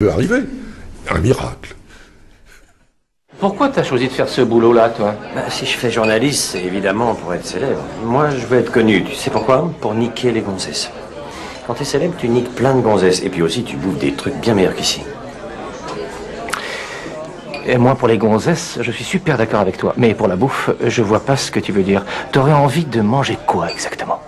peut arriver. Un miracle. Pourquoi t'as choisi de faire ce boulot-là, toi? Si je fais journaliste, c'est évidemment pour être célèbre. Moi, je veux être connu. Tu sais pourquoi? Pour niquer les gonzesses. Quand t'es célèbre, tu niques plein de gonzesses. Et puis aussi, tu bouffes des trucs bien meilleurs qu'ici. Et moi, pour les gonzesses, je suis super d'accord avec toi. Mais pour la bouffe, je vois pas ce que tu veux dire. T'aurais envie de manger quoi, exactement?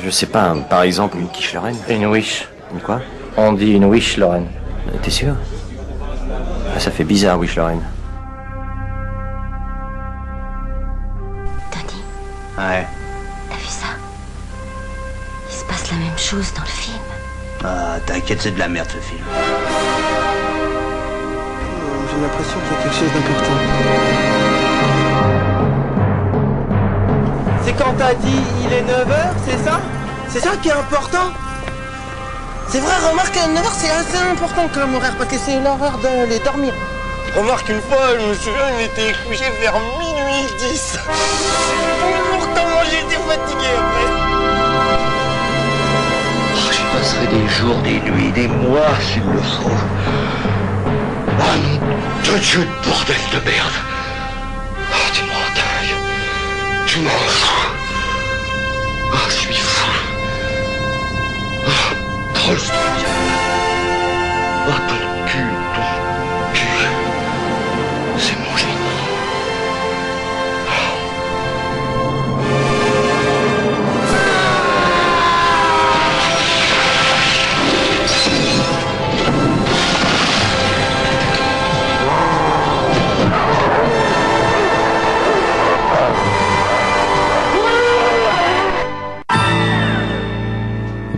Je sais pas, par exemple, une quiche Lorraine. Une wish. Une quoi? On dit une wish, Lorraine. T'es sûr? Ça fait bizarre, wish Lorraine. Tony, Ouais. t'as vu ça? Il se passe la même chose dans le film. Ah, t'inquiète, c'est de la merde ce film. J'ai l'impression qu'il y a quelque chose d'important. C'est quand t'as dit il est 9h, c'est ça? C'est ça qui est important? C'est vrai, remarque, 9h c'est assez important comme horaire parce que c'est l'horaire d'aller dormir. Remarque, une fois, je me souviens, il était couché vers minuit 10. Pourtant, moi j'étais fatigué après. Oh, j'y passerai des jours, des nuits, des mois s'il le faut. Ah non, de Dieu de bordel de merde. Oh, tu m'en dingue. Tu m'en fous. Oh, je suis fou. Oh, Tolstoy. Oh, ton cul. C'est mon génie.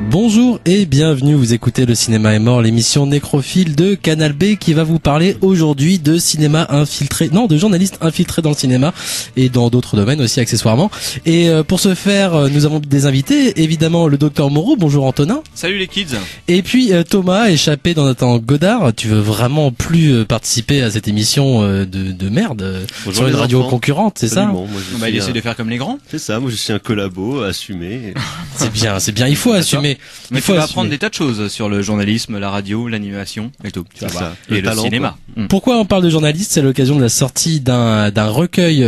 Bonjour et bienvenue, vous écoutez Le Cinéma est mort, l'émission nécrophile de Canal B qui va vous parler aujourd'hui de cinéma infiltré, non, de journalistes infiltrés dans le cinéma et dans d'autres domaines aussi accessoirement. Et pour ce faire, nous avons des invités, évidemment le docteur Moreau, bonjour Antonin. Salut les kids. Et puis Thomas, échappé dans notre Godard, tu veux vraiment plus participer à cette émission de merde sur une radio concurrente, c'est ça? On va essayer de faire comme les grands. C'est ça, moi je suis un collabo assumé. C'est bien, il faut assumer. Mais il faut apprendre des tas de choses sur le journalisme, la radio, l'animation et tout. C'est ça. Et le cinéma. Pourquoi on parle de journalistes? C'est l'occasion de la sortie d'un recueil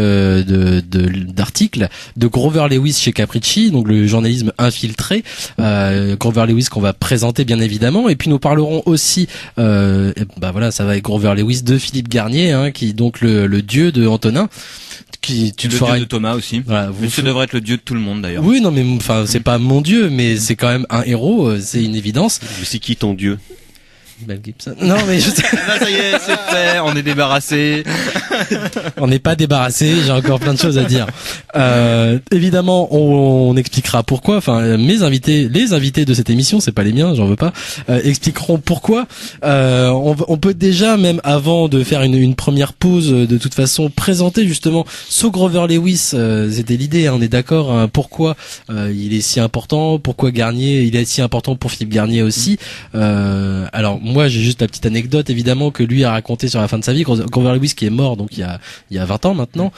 d'articles de Grover Lewis chez Capricci, donc le journalisme infiltré. Grover Lewis qu'on va présenter bien évidemment. Et puis nous parlerons aussi, ça va avec Grover Lewis de Philippe Garnier, qui est donc le dieu de Antonin. Le dieu de Thomas aussi. Voilà, ce devrait être le dieu de tout le monde d'ailleurs. Oui, non mais c'est pas mon dieu, mais c'est quand même un héros, c'est une évidence. Mais c'est qui ton dieu? Mel Gibson. Non mais je sais. Là, ça y est, c'est fait, on est débarrassé. On n'est pas débarrassé, j'ai encore plein de choses à dire. Évidemment, on expliquera pourquoi. Enfin, les invités de cette émission, c'est pas les miens, j'en veux pas, expliqueront pourquoi. On peut déjà, même avant de faire une première pause, de toute façon, présenter justement So Grover Lewis. C'était l'idée, on est d'accord. Pourquoi il est si important? Pourquoi Garnier? Il est si important pour Philippe Garnier aussi. Alors moi, j'ai juste la petite anecdote évidemment que lui a raconté sur la fin de sa vie. Grover Lewis qui est mort donc il y a 20 ans maintenant.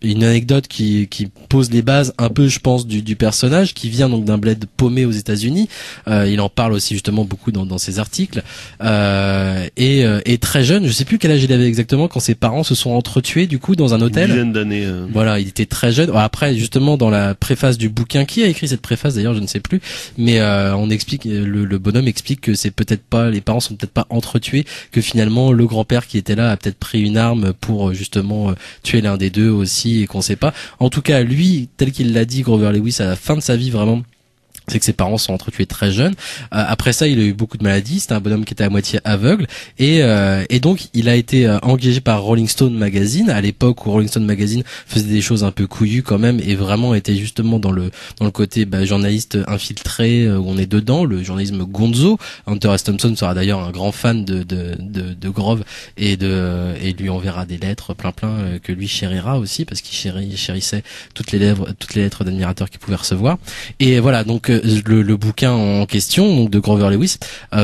Une anecdote qui pose les bases un peu, je pense, du personnage qui vient donc d'un bled paumé aux États-Unis. Il en parle aussi justement beaucoup dans ses articles. Et très jeune, je sais plus quel âge il avait exactement quand ses parents se sont entretués du coup dans un hôtel. Une dizaine d'années. Voilà, il était très jeune. Après, justement, dans la préface du bouquin, qui a écrit cette préface d'ailleurs, je ne sais plus, mais on explique, le bonhomme explique que c'est peut-être pas, les parents sont peut-être pas entretués, que finalement le grand-père qui était là a peut-être pris une arme pour justement tuer l'un des deux aussi, et qu'on sait pas. En tout cas, lui, tel qu'il l'a dit, Grover Lewis, à la fin de sa vie vraiment, c'est que ses parents sont entretués très jeunes. Après ça, il a eu beaucoup de maladies. C'était un bonhomme qui était à moitié aveugle. Et donc, il a été engagé par Rolling Stone Magazine, à l'époque où Rolling Stone Magazine faisait des choses un peu couillues quand même, et vraiment était justement dans le côté journaliste infiltré, où on est dedans, le journalisme gonzo. Hunter S. Thompson sera d'ailleurs un grand fan de Grove, et lui enverra des lettres plein que lui chérira aussi, parce qu'il chérissait toutes les lettres d'admirateurs qu'il pouvait recevoir. Et voilà, donc que le bouquin en question, donc de Grover Lewis, il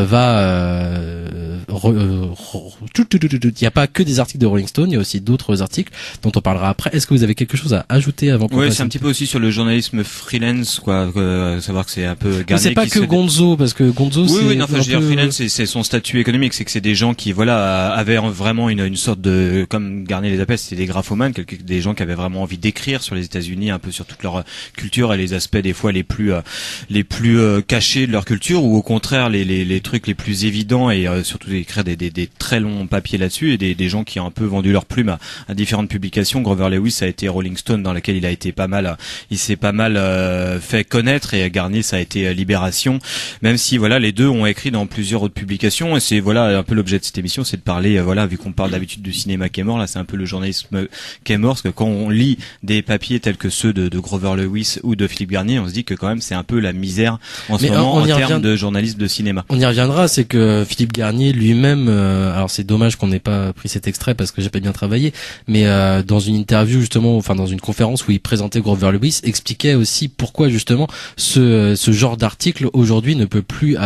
n'y a pas que des articles de Rolling Stone, il y a aussi d'autres articles dont on parlera après. Est-ce que vous avez quelque chose à ajouter avant qu'on passe? C'est un petit peu aussi sur le journalisme freelance, quoi. Savoir que c'est un peu Garnier. C'est pas que Gonzo, parce que Gonzo, oui, non, enfin, je veux dire, freelance, c'est son statut économique, c'est que c'est des gens qui, voilà, avaient vraiment une sorte de, comme Garnier les appelle, c'était des graphomanes, des gens qui avaient vraiment envie d'écrire sur les États-Unis, un peu sur toute leur culture et les aspects des fois les plus cachés de leur culture, ou au contraire les trucs les plus évidents, et surtout d'écrire des très longs papiers là-dessus, et des gens qui ont un peu vendu leur plume à différentes publications. Grover Lewis a été Rolling Stone, dans laquelle il s'est pas mal fait connaître, et Garnier ça a été Libération, même si voilà, les deux ont écrit dans plusieurs autres publications, et c'est voilà un peu l'objet de cette émission, c'est de parler, voilà, vu qu'on parle d'habitude du cinéma qui est mort, là c'est un peu le journalisme qui est mort, parce que quand on lit des papiers tels que ceux de Grover Lewis ou de Philippe Garnier, on se dit que quand même c'est un peu la misère en ce moment en termes de journalisme de cinéma. On y reviendra, c'est que Philippe Garnier lui-même, alors c'est dommage qu'on n'ait pas pris cet extrait parce que j'ai pas bien travaillé, mais dans une interview justement, enfin dans une conférence où il présentait Grover Lewis, expliquait aussi pourquoi justement ce genre d'article aujourd'hui ne peut plus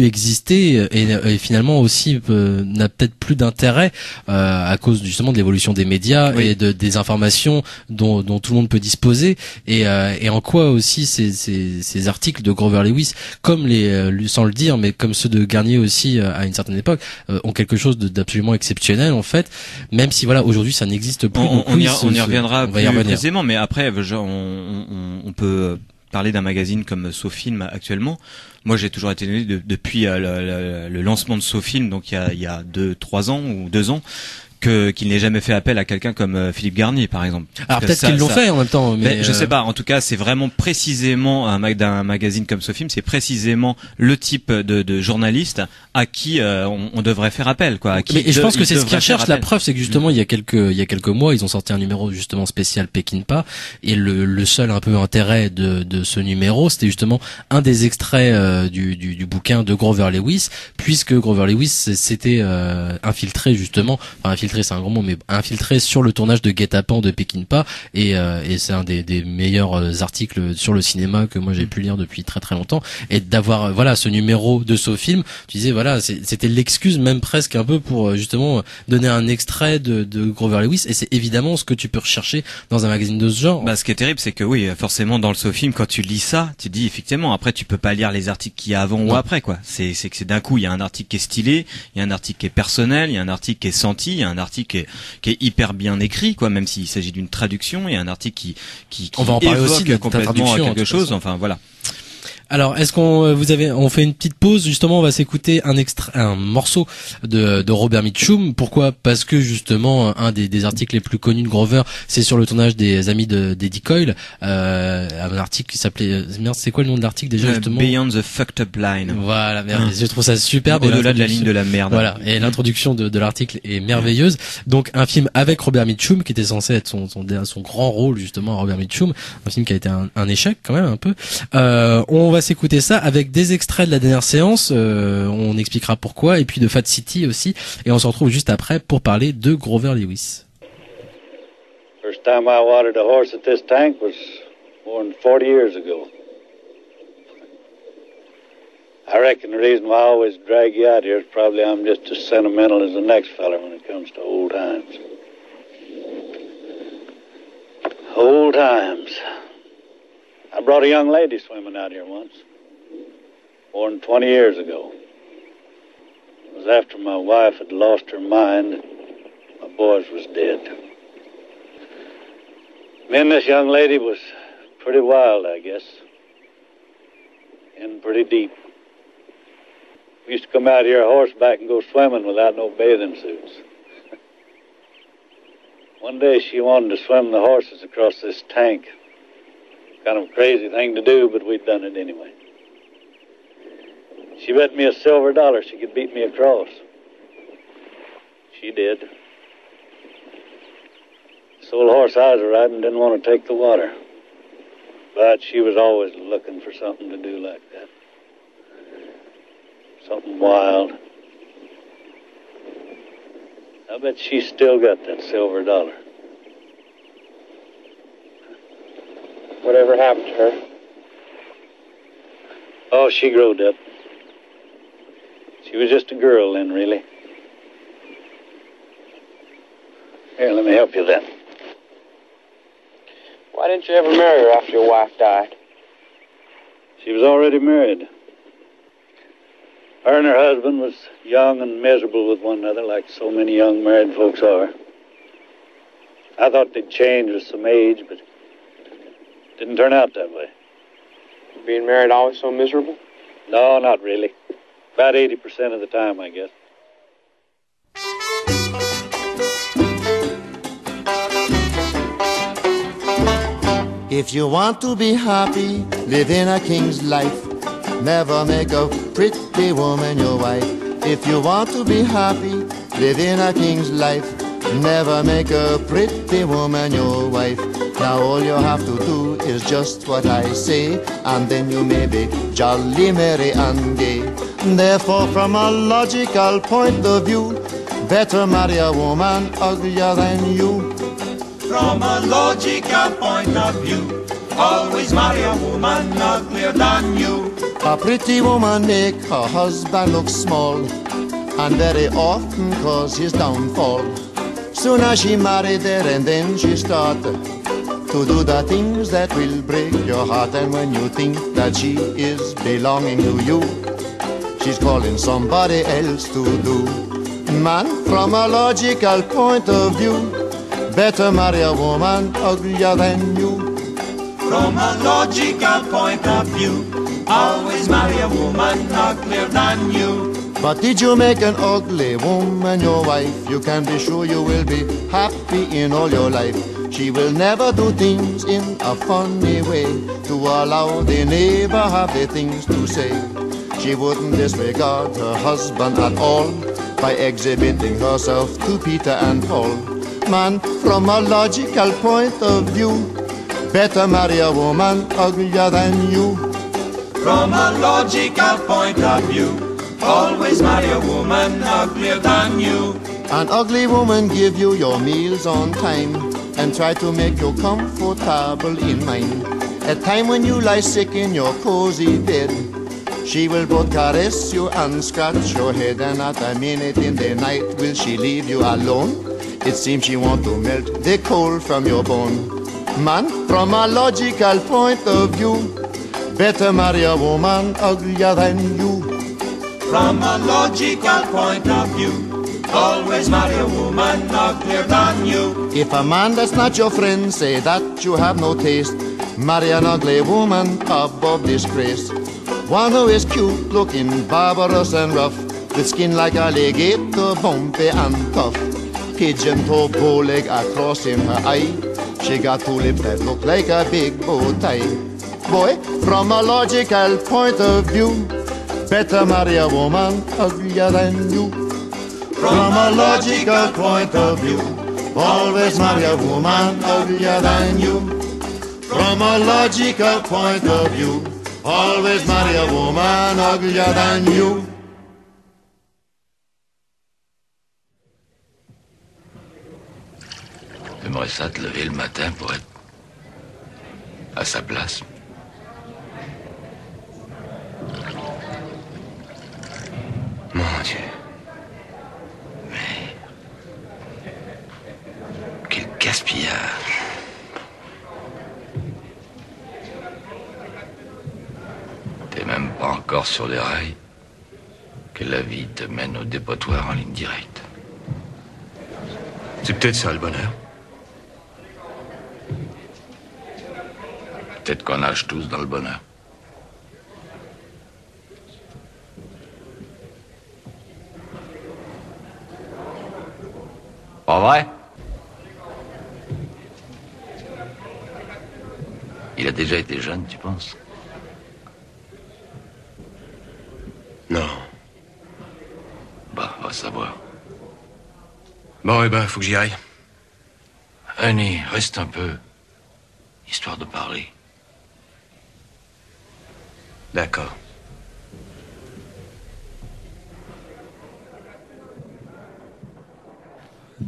exister, et finalement aussi n'a peut-être plus d'intérêt à cause justement de l'évolution des médias, oui, et des informations dont tout le monde peut disposer, et en quoi aussi ces articles de Grover Lewis, comme sans le dire, mais comme ceux de Garnier aussi à une certaine époque, ont quelque chose d'absolument exceptionnel en fait, même si voilà aujourd'hui ça n'existe plus. On y reviendra plus précisément, mais après on peut parler d'un magazine comme SoFilm actuellement. Moi, j'ai toujours été étonné depuis le lancement de SoFilm, donc il y a 3 ans ou 2 ans, qu'il n'ait jamais fait appel à quelqu'un comme Philippe Garnier, par exemple. Alors peut-être qu'ils l'ont fait en même temps, mais je sais pas. En tout cas, c'est vraiment précisément d'un magazine comme SoFilm, c'est précisément le type de journaliste à qui on devrait faire appel, quoi. Et je pense que c'est ce qu'ils recherchent. La preuve, c'est que justement, il y a quelques mois, ils ont sorti un numéro justement spécial Peckinpah, et le seul un peu intérêt de ce numéro, c'était justement un des extraits du bouquin de Grover Lewis, puisque Grover Lewis s'était infiltré justement, enfin infiltré c'est un grand mot, mais infiltré sur le tournage de Guet-apens de Peckinpah, et c'est un des meilleurs articles sur le cinéma que moi j'ai pu lire depuis très très longtemps, et d'avoir voilà ce numéro de SoFilm, tu disais voilà c'était l'excuse même presque un peu pour justement donner un extrait de Grover Lewis, et c'est évidemment ce que tu peux rechercher dans un magazine de ce genre. Bah ce qui est terrible, c'est que oui, forcément dans le SoFilm, quand tu lis ça, tu te dis effectivement après tu peux pas lire les articles qu'il y a avant ou après, quoi. C'est que c'est d'un coup il y a un article qui est stylé, il y a un article qui est personnel, il y a un article qui est senti, il y a un article qui est hyper bien écrit, quoi, même s'il s'agit d'une traduction, il y a un article qui on va en parler aussi de complètement quelque chose, enfin voilà. Alors, est-ce on fait une petite pause, justement, on va s'écouter un morceau de Robert Mitchum. Pourquoi? Parce que, justement, un des articles les plus connus de Grover, c'est sur le tournage des Amis d'Eddie Coyle, un article qui s'appelait, c'est quoi le nom de l'article déjà, justement? Beyond the Fucked Up Line. Voilà, merde, je trouve ça superbe. Au-delà de la ligne de la merde. Voilà. Et l'introduction de l'article est merveilleuse. Donc, un film avec Robert Mitchum, qui était censé être son grand rôle, justement, Robert Mitchum. Un film qui a été un échec, quand même, un peu. On va s'écouter ça avec des extraits de la dernière séance, on expliquera pourquoi, et puis de Fat City aussi, et on se retrouve juste après pour parler de Grover Lewis. First time I watered a horse at this tank was more than 40 years ago. I reckon the reason why I always drag you out here is probably I'm just as sentimental as the next fella when it comes to old times. Old times. I brought a young lady swimming out here once, more than 20 years ago. It was after my wife had lost her mind, my boys was dead. Me and this young lady was pretty wild, I guess, and pretty deep. We used to come out here horseback and go swimming without no bathing suits. One day she wanted to swim the horses across this tank. Kind of a crazy thing to do, but we'd done it anyway. She bet me $1 silver she could beat me across. She did. This old horse I was riding didn't want to take the water. But she was always looking for something to do like that. Something wild. I bet she's still got that $1 silver. Whatever happened to her? Oh, she growed up. She was just a girl then, really. Here, let me help you then. Why didn't you ever marry her after your wife died? She was already married. Her and her husband was young and miserable with one another, like so many young married folks are. I thought they'd change with some age, but it didn't turn out that way. Being married always so miserable? No, not really. About 80% of the time, I guess. If you want to be happy, live in a king's life. Never make a pretty woman your wife. If you want to be happy, live in a king's life. Never make a pretty woman your wife. Now all you have to do is just what I say, and then you may be jolly, merry and gay. Therefore, from a logical point of view, better marry a woman uglier than you. From a logical point of view, always marry a woman uglier than you. A pretty woman make her husband look small, and very often cause his downfall. Soon as she married there and then she start to do the things that will break your heart. And when you think that she is belonging to you, she's calling somebody else to do. Man, from a logical point of view, better marry a woman uglier than you. From a logical point of view, always marry a woman uglier than you. But did you make an ugly woman your wife, you can be sure you will be happy in all your life. She will never do things in a funny way to allow the neighbor have the things to say. She wouldn't disregard her husband at all by exhibiting herself to Peter and Paul. Man, from a logical point of view, better marry a woman uglier than you. From a logical point of view, always marry a woman uglier than you. An ugly woman give you your meals on time and try to make you comfortable in mind. At time when you lie sick in your cozy bed, she will both caress you and scratch your head. And not a minute in the night will she leave you alone. It seems she want to melt the cold from your bone. Man, from a logical point of view, better marry a woman uglier than you. From a logical point of view, always marry a woman uglier than you. If a man that's not your friend say that you have no taste, marry an ugly woman above disgrace. One who is cute looking, barbarous and rough, with skin like alligator, bumpy and tough. Pigeon toe, bow leg across in her eye. She got two lips that look like a big bow tie. Boy, from a logical point of view, better marry a woman uglier than you. From a logical point of view, always marry a woman uglier than you. From a logical point of view, always marry a woman uglier than you. J'aimerais ça te lever le matin pour être à sa place. Mon Dieu. Mais quel gaspillage. T'es même pas encore sur les rails que la vie te mène au dépotoir en ligne directe. C'est peut-être ça le bonheur. Peut-être qu'on nage tous dans le bonheur. Pas vrai? Il a déjà été jeune, tu penses? Non. Bah, va savoir. Bon, eh ben, faut que j'y aille. Annie, reste un peu, histoire de parler. D'accord.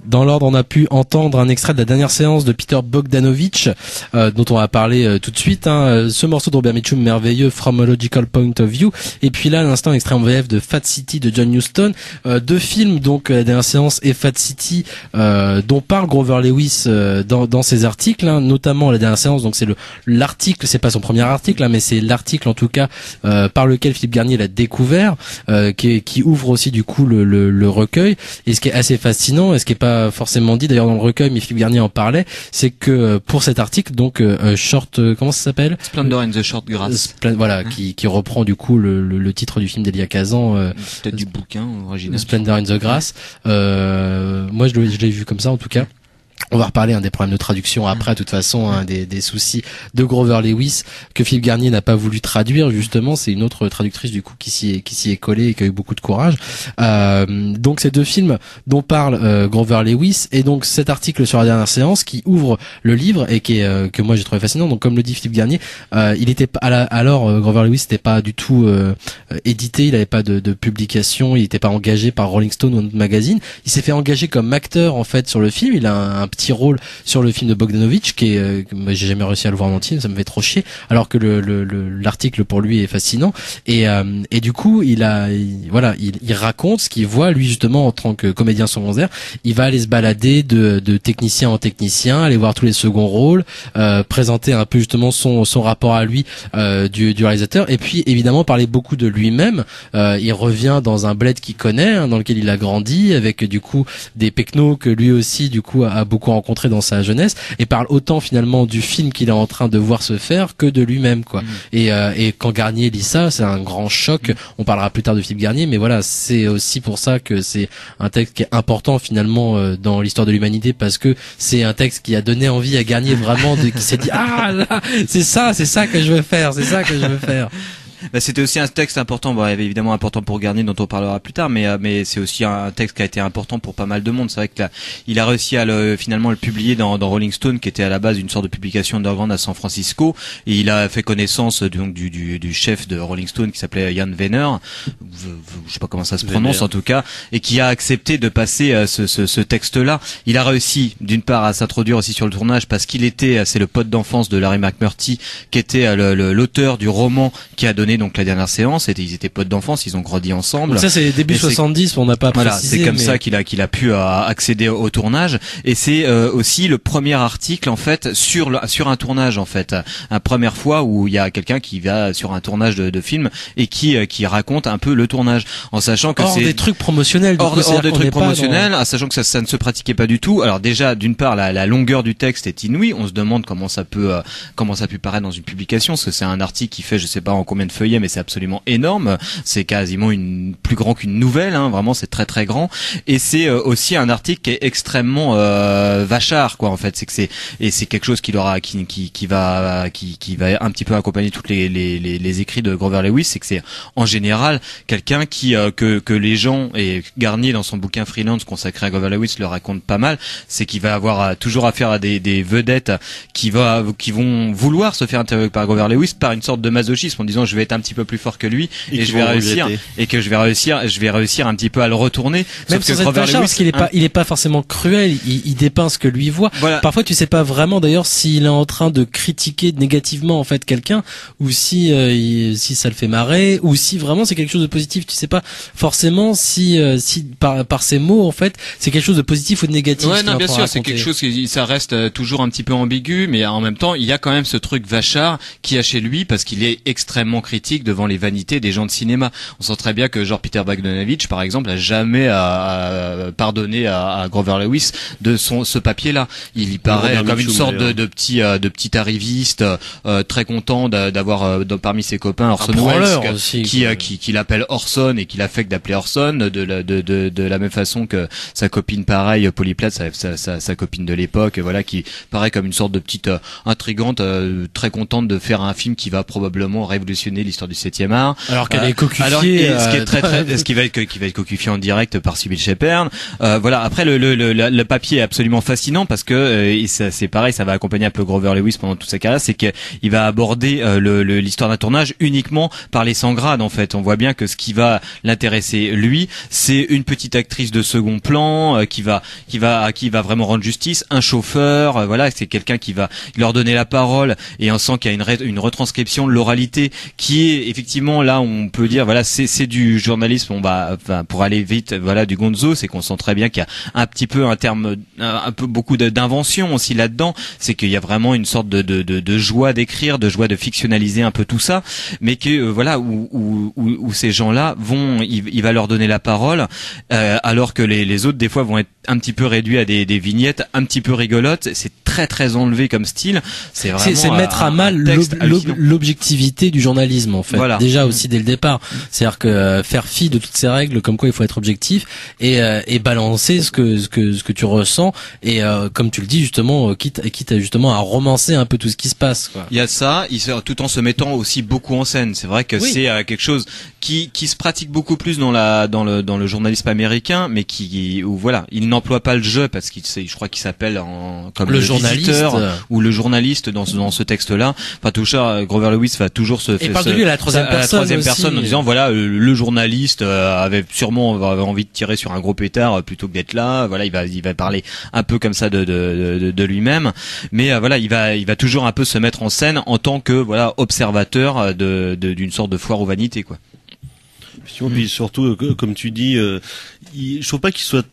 dans l'ordre, on a pu entendre un extrait de la dernière séance de Peter Bogdanovich, dont on va parler tout de suite. Ce morceau de Robert Mitchum, merveilleux, From a Logical Point of View. Et puis là, à l'instant, extrait en VF de Fat City de John Huston. Deux films, donc la dernière séance et Fat City, dont parle Grover Lewis dans ses articles, notamment la dernière séance. Donc c'est l'article, c'est pas son premier article, mais c'est l'article en tout cas par lequel Philippe Garnier l'a découvert, qui ouvre aussi du coup le recueil. Et ce qui est assez fascinant, et ce qui est pas forcément dit d'ailleurs dans le recueil, mais Philippe Garnier en parlait, c'est que pour cet article, donc comment ça s'appelle, Splendor in the Short Grass, voilà, qui reprend du coup le titre du film d'Elia Kazan, peut-être du bouquin original, Splendor in the Grass. Moi je l'ai vu comme ça en tout cas. On va reparler des problèmes de traduction après, de toute façon, des soucis de Grover Lewis que Philippe Garnier n'a pas voulu traduire, justement. C'est une autre traductrice du coup qui s'y est collée et qui a eu beaucoup de courage. Donc ces deux films dont parle Grover Lewis, et donc cet article sur la dernière séance qui ouvre le livre et que moi j'ai trouvé fascinant. Donc comme le dit Philippe Garnier, il était alors Grover Lewis n'était pas du tout édité, il n'avait pas de publication, il n'était pas engagé par Rolling Stone ou un autre magazine. Il s'est fait engager comme acteur en fait sur le film. Il a un petit rôle sur le film de Bogdanovich qui est j'ai jamais réussi à le voir en entier, ça me fait trop chier, alors que l'article pour lui est fascinant, et du coup il raconte ce qu'il voit lui justement en tant que comédien secondaire. Il va aller se balader de technicien en technicien, aller voir tous les seconds rôles, présenter un peu justement son rapport à lui du réalisateur, et puis évidemment parler beaucoup de lui-même. Il revient dans un bled qu'il connaît, dans lequel il a grandi, avec du coup des pecnos que lui aussi du coup a beaucoup rencontré dans sa jeunesse, et parle autant finalement du film qu'il est en train de voir se faire que de lui-même, quoi. Et quand Garnier lit ça, c'est un grand choc. On parlera plus tard de Philippe Garnier, mais voilà, c'est aussi pour ça que c'est un texte qui est important finalement dans l'histoire de l'humanité, parce que c'est un texte qui a donné envie à Garnier vraiment qui s'est dit là, c'est ça que je veux faire, c'est ça que je veux faire. C'était aussi un texte important, évidemment important pour Garnier, dont on parlera plus tard, mais c'est aussi un texte qui a été important pour pas mal de monde. C'est vrai que il a réussi à finalement le publier dans Rolling Stone, qui était à la base une sorte de publication underground à San Francisco, et il a fait connaissance donc du chef de Rolling Stone qui s'appelait Jan Wenner, je sais pas comment ça se prononce en tout cas, et qui a accepté de passer ce texte-là. Il a réussi d'une part à s'introduire aussi sur le tournage parce c'est le pote d'enfance de Larry McMurtry qui était l'auteur du roman qui a donné donc la dernière séance. Ils étaient potes d'enfance, ils ont grandi ensemble. Donc ça c'est début 70, on n'a pas précisé. C'est comme ça qu'il a pu accéder au tournage, et c'est aussi le premier article en fait sur un tournage en fait, la première fois où il y a quelqu'un qui va sur un tournage de film et qui raconte un peu le tournage, en sachant que des trucs promotionnels, hors des trucs promotionnels, en sachant que ça ne se pratiquait pas du tout. Alors déjà d'une part la longueur du texte est inouïe, on se demande comment ça peut paraître dans une publication, parce que c'est un article qui fait je sais pas en combien de feuillets, mais c'est absolument énorme, c'est quasiment plus grand qu'une nouvelle, vraiment c'est très très grand, et c'est aussi un article qui est extrêmement vachard quoi en fait, c'est quelque chose qui va un petit peu accompagner toutes les écrits de Grover Lewis, c'est que c'est en général quelqu'un que les gens, et Garnier dans son bouquin Freelance consacré à Grover Lewis le raconte pas mal, c'est qu'il va avoir toujours affaire à des vedettes qui vont vouloir se faire interviewer par Grover Lewis par une sorte de masochisme, en disant je vais être un petit peu plus fort que lui et je vais réussir, et que je vais réussir un petit peu à le retourner. Même sans être vachard, parce qu'il est pas forcément cruel, il dépeint ce que lui voit. Voilà. Parfois tu sais pas vraiment d'ailleurs s'il est en train de critiquer négativement en fait quelqu'un, ou si ça le fait marrer, ou si vraiment c'est quelque chose de positif. Tu sais pas forcément si par ses mots en fait c'est quelque chose de positif ou de négatif. Ouais, non, bien sûr, c'est quelque chose qui ça reste toujours un petit peu ambigu, mais en même temps il y a quand même ce truc vachard qui a chez lui, parce qu'il est extrêmement critique devant les vanités des gens de cinéma. On sent très bien que genre Peter Bogdanovich par exemple a jamais pardonné à Grover Lewis de ce papier-là. Il y paraît comme une sorte de petit arriviste très content d'avoir parmi ses copains Orson Welles qui l'appelle Orson et qui l'affecte d'appeler Orson de la même façon que sa copine pareil Polly Platt, sa copine de l'époque, voilà, qui paraît comme une sorte de petite intrigante très contente de faire un film qui va probablement révolutionner raconter l'histoire du 7e art. Alors qu'elle est cocufiée. Ce qui est ce qui va être cocufié en direct par Sybil Shepherd. Voilà. Après, le papier est absolument fascinant parce que c'est pareil, ça va accompagner un peu Grover Lewis pendant toute sa carrière, c'est qu'il va aborder l'histoire d'un tournage uniquement par les 100 grades. En fait, on voit bien que ce qui va l'intéresser lui, c'est une petite actrice de second plan à qui va vraiment rendre justice, un chauffeur, voilà, c'est quelqu'un qui va leur donner la parole, et on sent qu'il y a une retranscription de l'oralité qui est effectivement là, on peut dire voilà, c'est du journalisme, pour aller vite, voilà, du gonzo, c'est qu'on sent très bien qu'il y a un petit peu un peu beaucoup d'invention aussi là-dedans, c'est qu'il y a vraiment une sorte de joie d'écrire, de joie de fictionnaliser un peu tout ça, mais que voilà, où ces gens-là il va leur donner la parole, alors que les autres des fois vont être un petit peu réduits à des vignettes un petit peu rigolotes. C'est très très enlevé comme style, c'est vraiment c'est mettre à mal l'objectivité du journalisme, en fait. Voilà. Déjà aussi dès le départ, c'est-à-dire que faire fi de toutes ces règles, comme quoi il faut être objectif et balancer ce que tu ressens, et comme tu le dis justement, quitte justement à romancer un peu tout ce qui se passe, quoi. Il y a ça, tout en se mettant aussi beaucoup en scène. C'est vrai que c'est quelque chose qui se pratique beaucoup plus dans le journalisme américain, mais où voilà, il n'emploie pas le jeu parce je crois qu'il s'appelle comme le journaliste ou le journaliste dans ce texte-là. Enfin, toujours Grover Lewis va toujours se faire à la troisième personne en disant voilà, le journaliste avait sûrement envie de tirer sur un gros pétard plutôt que d'être là. Voilà, il va parler un peu comme ça de lui-même, mais voilà, il va toujours un peu se mettre en scène en tant que voilà, observateur d'une sorte de foire aux vanités, quoi. Puis surtout, comme tu dis, je trouve pas qu'il soit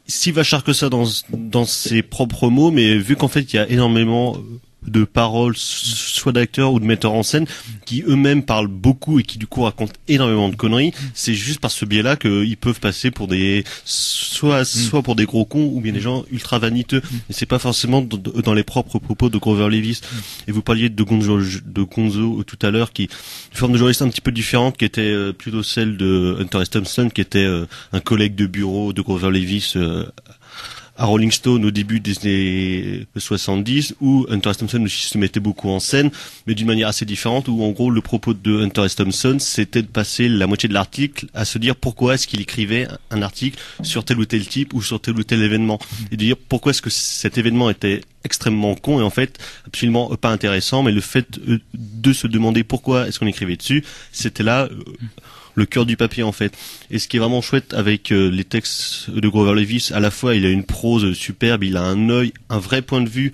si vachard que ça dans ses propres mots, mais vu qu'en fait il y a énormément de paroles, soit d'acteurs ou de metteurs en scène, qui eux-mêmes parlent beaucoup et qui du coup racontent énormément de conneries, c'est juste par ce biais-là qu'ils peuvent passer pour soit pour des gros cons ou bien des gens ultra vaniteux. Et c'est pas forcément dans les propres propos de Grover Lewis. Et vous parliez de Gonzo tout à l'heure, qui une forme de journaliste un petit peu différente, qui était plutôt celle de Hunter S. Thompson, qui était un collègue de bureau de Grover Lewis à Rolling Stone au début des années 70, où Hunter S. Thompson aussi se mettait beaucoup en scène, mais d'une manière assez différente, où en gros le propos de Hunter S. Thompson, c'était de passer la moitié de l'article à se dire pourquoi est-ce qu'il écrivait un article sur tel ou tel type ou sur tel ou tel événement, et de dire pourquoi est-ce que cet événement était extrêmement con et en fait absolument pas intéressant, mais le fait de se demander pourquoi est-ce qu'on écrivait dessus, c'était là le cœur du papier, en fait. Et ce qui est vraiment chouette avec les textes de Grover Lewis, à la fois il a une prose superbe, il a un œil, un vrai point de vue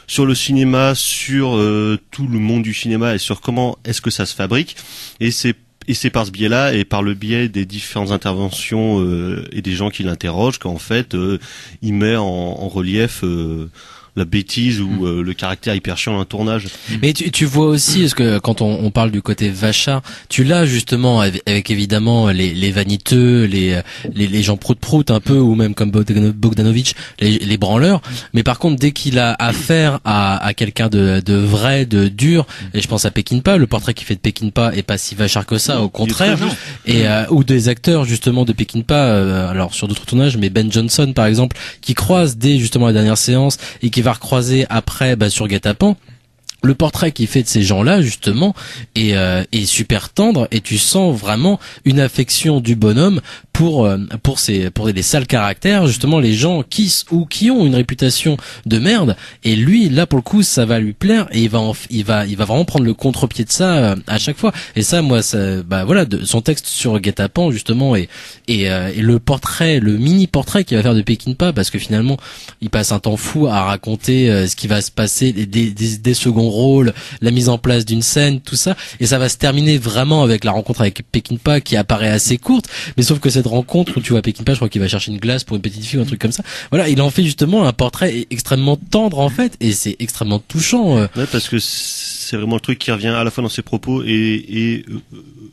sur le cinéma, sur tout le monde du cinéma et sur comment est-ce que ça se fabrique, et c'est par ce biais-là et par le biais des différentes interventions et des gens qui l'interrogent qu'en fait il met en relief la bêtise ou le caractère hyper chiant d'un tournage. Mais tu vois aussi, parce que quand on parle du côté vachard, tu l'as justement avec évidemment les vaniteux, les gens prout un peu, ou même comme Bogdanovich, les branleurs. Mais par contre, dès qu'il a affaire à quelqu'un de vrai, de dur, et je pense à Peckinpah, le portrait qu'il fait de Peckinpah est pas si vachard que ça, au contraire. Et ou des acteurs justement de Peckinpah, alors sur d'autres tournages, mais Ben Johnson par exemple, qui croise dès justement la dernière séance et qui va recroiser après sur Guet-apens. Le portrait qu'il fait de ces gens-là, justement, est super tendre, et tu sens vraiment une affection du bonhomme pour les sales caractères, justement, les gens qui ont une réputation de merde, et lui, là, pour le coup, ça va lui plaire, et il va vraiment prendre le contre-pied de ça à chaque fois. Et ça, moi, son texte sur Guet-apens, justement, et le portrait, le mini-portrait qu'il va faire de Peckinpah, parce que finalement, il passe un temps fou à raconter ce qui va se passer, des seconds rôles, la mise en place d'une scène, tout ça, et ça va se terminer vraiment avec la rencontre avec Peckinpah qui apparaît assez courte, mais sauf que cette rencontre où tu vois Peckinpah, je crois qu'il va chercher une glace pour une petite fille ou un truc comme ça, voilà, il en fait justement un portrait extrêmement tendre en fait, et c'est extrêmement touchant. Ouais, parce que c'est vraiment le truc qui revient à la fois dans ses propos et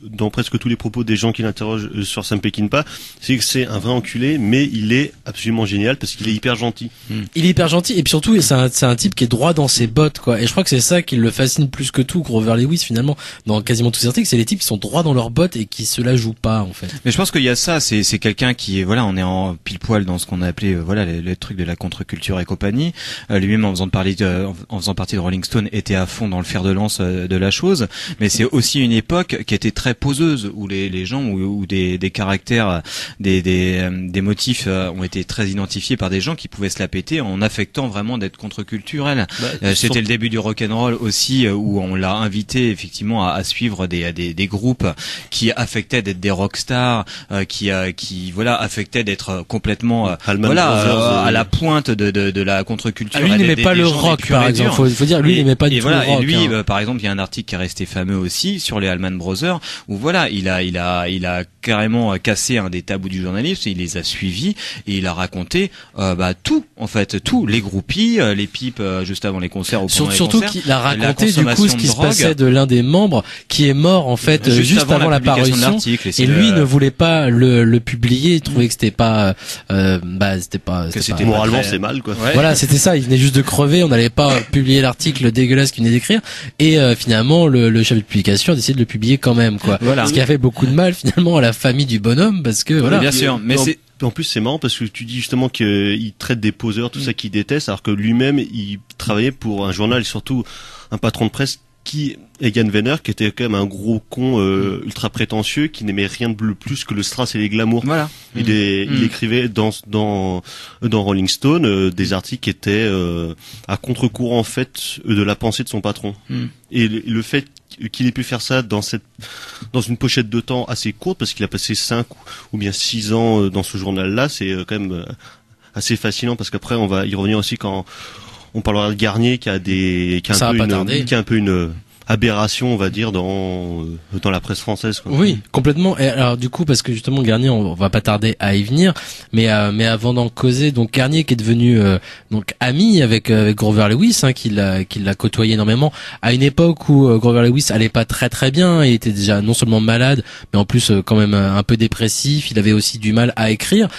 dans presque tous les propos des gens qui l'interrogent sur Sam Peckinpah, c'est que c'est un vrai enculé, mais il est absolument génial parce qu'il est hyper gentil. Il est hyper gentil, et puis surtout c'est un type qui est droit dans ses bottes, quoi. Et je crois que c'est ça qui le fascine plus que tout, Grover Lewis, finalement, dans quasiment tous ses articles, c'est les types qui sont droits dans leurs bottes et qui se la jouent pas, en fait. Mais je pense qu'il y a ça, c'est quelqu'un qui est, voilà, on est en pile poil dans ce qu'on a appelé, voilà, les trucs de la contre-culture et compagnie. Lui-même, en faisant partie de Rolling Stone, était à fond dans le fer de lance de la chose. Mais c'est aussi une époque qui était très poseuse, où les gens, où des caractères, des motifs ont été très identifiés par des gens qui pouvaient se la péter en affectant vraiment d'être contre-culturel. C'était le début du rock'n'roll aussi, où on l'a invité effectivement à suivre des groupes qui affectaient d'être des rockstars, qui voilà, affectaient d'être complètement à la pointe de la contre-culture. Lui n'aimait pas le rock, par exemple. Faut dire, lui n'aimait pas du tout le rock. Et lui, par exemple, il y a un article qui est resté fameux aussi sur les Allman Brothers, où voilà, il a carrément cassé un des tabous du journalisme, il les a suivis et il a raconté tout, en fait, tout, les groupies, les pipes juste avant les concerts, ou pendant les surtout concerts, qu'il a raconté du coup ce qui se passait de l'un des membres qui est mort en fait juste avant la parution, et lui ne voulait pas le publier, il trouvait que c'était pas c'était moralement c'est mal, quoi. Ouais. Voilà, c'était ça, il venait juste de crever, on n'allait pas publier l'article dégueulasse qu'il venait d'écrire, et finalement le chef de publication a décidé de le publier quand même, quoi. Voilà. Ce qui a fait beaucoup de mal finalement à la famille du bonhomme, parce que voilà. Bien sûr, mais c'est en plus, c'est marrant parce que tu dis justement qu'il traite des poseurs, tout ça, qu'il déteste, alors que lui-même, il travaillait pour un journal et surtout un patron de presse Egan Wenner, qui était quand même un gros con ultra prétentieux, qui n'aimait rien de plus que le strass et les glamours. Voilà. Il écrivait dans Rolling Stone des articles qui étaient à contre-courant en fait de la pensée de son patron. Et le fait qu'il ait pu faire ça dans une pochette de temps assez courte, parce qu'il a passé 5 ou bien 6 ans dans ce journal-là, c'est quand même assez fascinant, parce qu'après on va y revenir aussi quand on parlera de Garnier qui a un peu une aberration, on va dire, dans la presse française, quoi. Oui, complètement. Et alors du coup, parce que justement Garnier, on va pas tarder à y venir, mais avant d'en causer, donc Garnier qui est devenu donc ami avec Grover Lewis, qui l'a côtoyé énormément à une époque où Grover Lewis allait pas très très bien, il était déjà non seulement malade, mais en plus quand même un peu dépressif, il avait aussi du mal à écrire.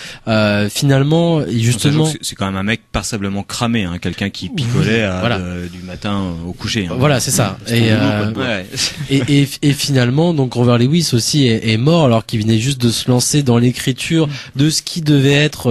Finalement, justement, c'est quand même un mec passablement cramé, quelqu'un qui picolait du matin au coucher. Voilà, c'est ça. Et finalement, donc Grover Lewis aussi est mort, alors qu'il venait juste de se lancer dans l'écriture de ce qui devait être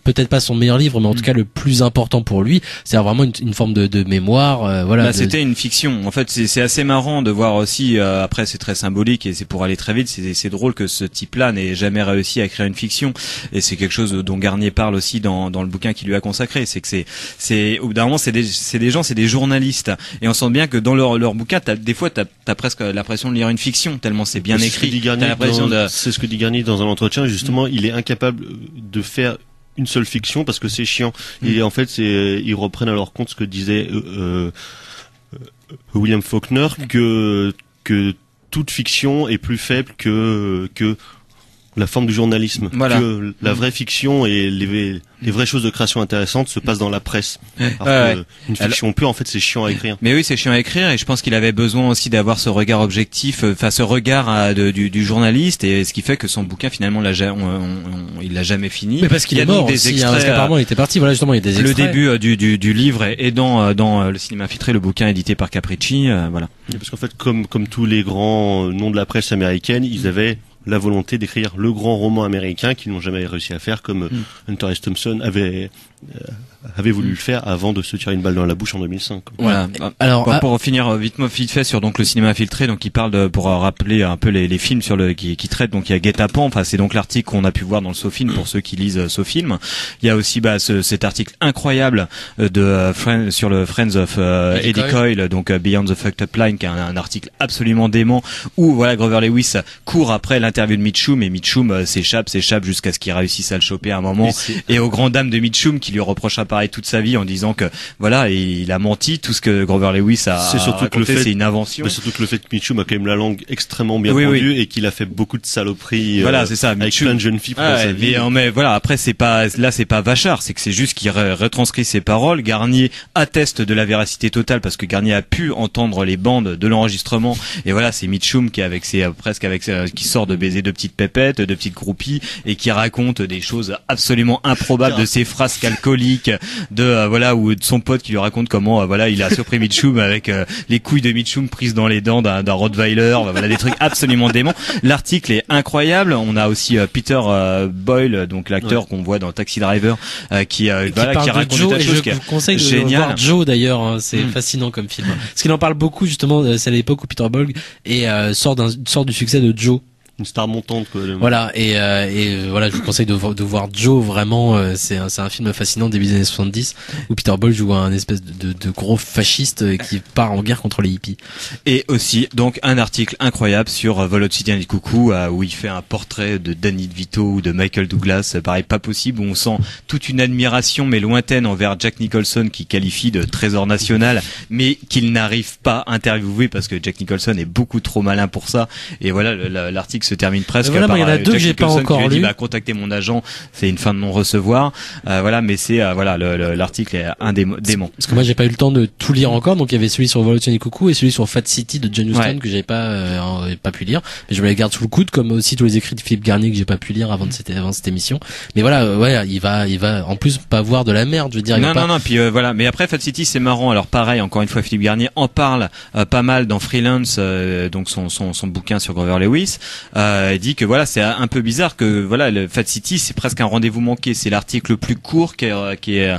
peut-être pas son meilleur livre, mais en tout cas le plus important pour lui. C'est vraiment une forme de mémoire. C'était une fiction. En fait, c'est assez marrant de voir aussi. Après, c'est très symbolique et c'est pour aller très vite. C'est drôle que ce type-là n'ait jamais réussi à écrire une fiction. Et c'est quelque chose dont Garnier parle aussi dans le bouquin qu'il lui a consacré. C'est que au bout d'un moment, c'est des gens, c'est des journalistes. Et on sent bien que dans leur bouquin, des fois, t'as presque l'impression de lire une fiction, tellement c'est bien écrit. C'est ce que dit Garnier dans un entretien, justement, il est incapable de faire une seule fiction parce que c'est chiant. Et en fait, ils reprennent à leur compte ce que disait William Faulkner, que toute fiction est plus faible que la forme du journalisme, que la vraie fiction et les vraies choses de création intéressantes se passent dans la presse. Une fiction pure, en fait, c'est chiant à écrire. Mais oui, c'est chiant à écrire, et je pense qu'il avait besoin aussi d'avoir ce regard objectif, ce regard du journaliste, et ce qui fait que son bouquin finalement il l'a jamais fini. Mais parce qu'il est mort aussi, parce qu'apparemment il était parti. Voilà, justement, il y a des extraits. Le début du livre est dans le Cinéma Infiltré, le bouquin édité par Capricci, voilà. Parce qu'en fait, comme tous les grands noms de la presse américaine, ils avaient la volonté d'écrire le grand roman américain qu'ils n'ont jamais réussi à faire, comme Hunter S. Thompson avait voulu le faire avant de se tirer une balle dans la bouche en 2005. Voilà. Alors pour finir vite fait sur donc le Cinéma Infiltré, donc il parle pour rappeler un peu les films sur qui traitent, donc il y a Guet-apens, enfin c'est donc l'article qu'on a pu voir dans le SoFilm pour ceux qui lisent SoFilm. Il y a aussi cet article incroyable sur le Friends of Eddie Coyle, donc Beyond the Fucked Up Line, qui est un article absolument dément où voilà Grover Lewis court après l'interview de Mitchum, et Mitchum s'échappe jusqu'à ce qu'il réussisse à le choper à un moment, et aux grandes dames de Mitchum qui lui reprochera pareil toute sa vie en disant que voilà, il a menti, tout ce que Grover Lewis a raconté, c'est une invention. Mais surtout que le fait que Mitchum a quand même la langue extrêmement bien pendue et qu'il a fait beaucoup de saloperies c'est ça, avec plein de jeunes filles pendant sa vie. Mais voilà, après c'est pas Vachard, c'est que c'est juste qu'il retranscrit ses paroles. Garnier atteste de la véracité totale parce que Garnier a pu entendre les bandes de l'enregistrement, et voilà, c'est Mitchum qui avec qui sort de de baiser deux petites pépettes, deux petites groupies, et qui raconte des choses absolument improbables, de ses frasques alcooliques, ou de son pote qui lui raconte comment il a surpris Mitchum avec les couilles de Mitchum prises dans les dents d'un Rottweiler, des trucs absolument déments. L'article est incroyable. On a aussi Peter Boyle, donc l'acteur qu'on voit dans Taxi Driver, qui raconte Joe, des et choses je vous conseille de génial. voir Joe d'ailleurs, hein, c'est fascinant comme film. Parce qu'il en parle beaucoup justement, c'est à l'époque où Peter Boyle sort du succès de Joe. Une star montante, quoi. Voilà, et voilà, je vous conseille de voir Joe, vraiment, c'est un film fascinant début des années 70, où Peter Boyle joue un espèce de gros fasciste qui part en guerre contre les hippies. Et aussi, donc, un article incroyable sur Vol au-dessus d'un nid de coucou, où il fait un portrait de Danny DeVito ou de Michael Douglas, pareil, pas possible, où on sent toute une admiration, mais lointaine, envers Jack Nicholson, qui qualifie de trésor national, mais qu'il n'arrive pas à interviewer parce que Jack Nicholson est beaucoup trop malin pour ça. Et voilà, l'article se termine presque voilà, par il y en a deux que j'ai pas encore qui lui dit, lu. contactez mon agent, c'est une fin de non-recevoir. Mais c'est l'article est dément. Parce que moi j'ai pas eu le temps de tout lire encore, donc il y avait celui sur Vol au-dessus des coucous et celui sur Fat City de John Huston que j'avais pas pu lire, mais je me les garde sous le coude, comme aussi tous les écrits de Philippe Garnier que j'ai pas pu lire avant cette émission. Mais voilà, il va en plus pas voir de la merde, je veux dire. Non, puis mais après Fat City c'est marrant. Alors pareil, encore une fois, Philippe Garnier en parle pas mal dans Freelance, donc son bouquin sur Grover Lewis. Il dit que c'est un peu bizarre que le Fat City c'est presque un rendez-vous manqué. C'est l'article le plus court qui est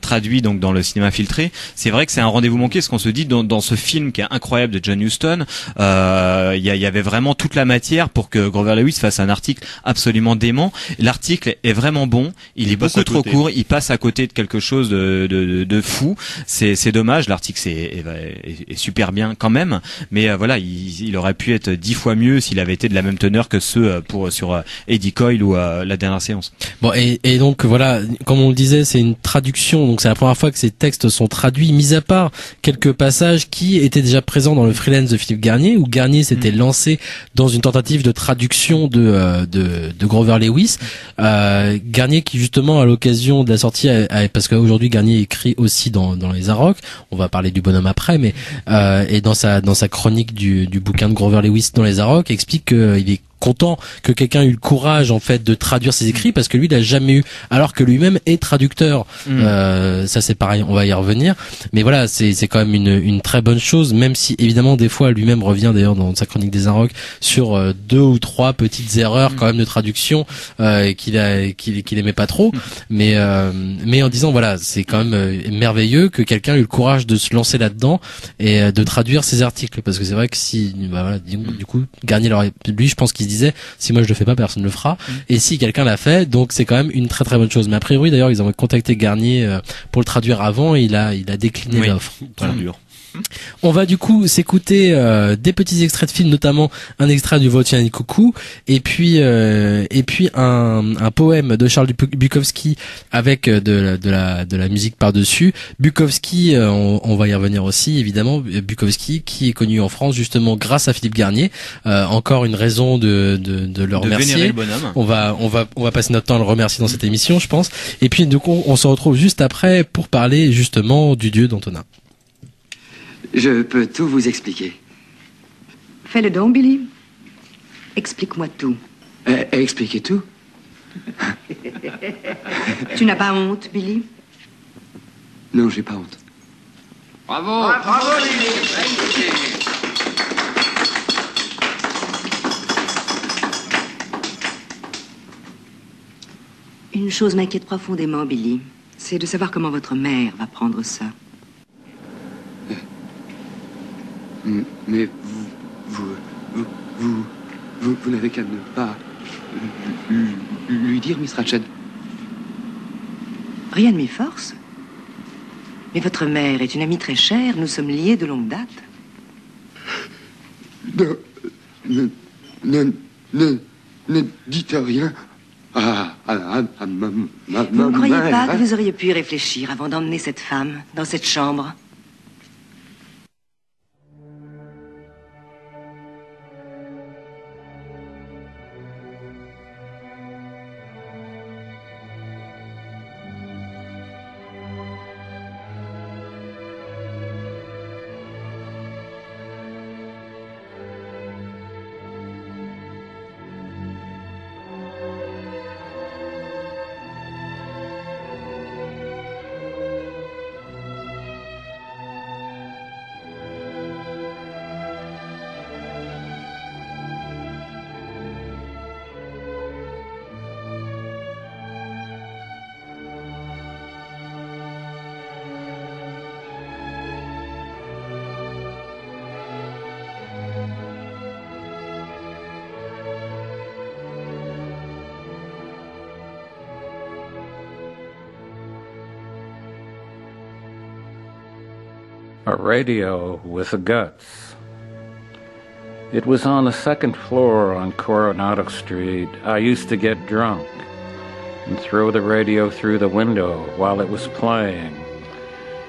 traduit donc dans le cinéma filtré. C'est vrai que c'est un rendez-vous manqué, parce qu'on se dit dans ce film qui est incroyable de John Huston, il y avait vraiment toute la matière pour que Grover Lewis fasse un article absolument dément. L'article est vraiment bon, il est beaucoup trop court, il passe à côté de quelque chose de fou. C'est dommage, l'article est super bien quand même, mais il aurait pu être 10 fois mieux s'il avait été de la même teneur que ceux sur Eddie Coyle ou La Dernière Séance. Bon, et donc voilà, comme on le disait, c'est une traduction, donc c'est la première fois que ces textes sont traduits, mis à part quelques passages qui étaient déjà présents dans le Freelance de Philippe Garnier, où Garnier s'était lancé dans une tentative de traduction de Grover Lewis. Garnier qui justement à l'occasion de la sortie, parce qu'aujourd'hui Garnier écrit aussi dans les Arocs, on va parler du bonhomme après, mais et dans sa chronique du bouquin de Grover Lewis dans les Arocs, explique qu'il est content que quelqu'un ait eu le courage en fait de traduire ses écrits, parce que lui il a jamais eu, alors que lui-même est traducteur. Ça c'est pareil, on va y revenir, mais voilà, c'est quand même une très bonne chose, même si évidemment des fois lui-même revient d'ailleurs dans sa chronique des Arocs sur 2 ou 3 petites erreurs quand même de traduction qu'il aimait pas trop, mais en disant voilà, c'est quand même merveilleux que quelqu'un ait eu le courage de se lancer là-dedans et de traduire ses articles, parce que c'est vrai que si du coup Garnier lui, je pense qu'il se disait, si moi je le fais pas, personne ne le fera, et si quelqu'un l'a fait, donc c'est quand même une très très bonne chose. Mais a priori d'ailleurs ils ont contacté Garnier pour le traduire avant, et il a décliné l'offre. Voilà. On va du coup s'écouter des petits extraits de films, notamment un extrait du Voltiani Coucou, et puis un poème de Charles Bukowski avec de la musique par-dessus. Bukowski, on va y revenir aussi évidemment. Bukowski qui est connu en France justement grâce à Philippe Garnier. Encore une raison de le remercier. On va passer notre temps à le remercier dans cette émission, je pense. Et puis du coup on se retrouve juste après pour parler justement du Dieu d'Antonin. Je peux tout vous expliquer. Fais le don, Billy. Explique-moi tout. Expliquez tout. Tu n'as pas honte, Billy? Non, j'ai pas honte. Bravo. Bravo, Billy. Une chose m'inquiète profondément, Billy. C'est de savoir comment votre mère va prendre ça. Mais vous n'avez qu'à ne pas lui dire, Miss Ratched. Rien ne m'y force. Mais votre mère est une amie très chère. Nous sommes liés de longue date. Ne dites rien à ma Vous ne croyez mère. pas que vous auriez pu y réfléchir avant d'emmener cette femme dans cette chambre? a radio with guts. It was on the second floor on Coronado Street. I used to get drunk and throw the radio through the window while it was playing.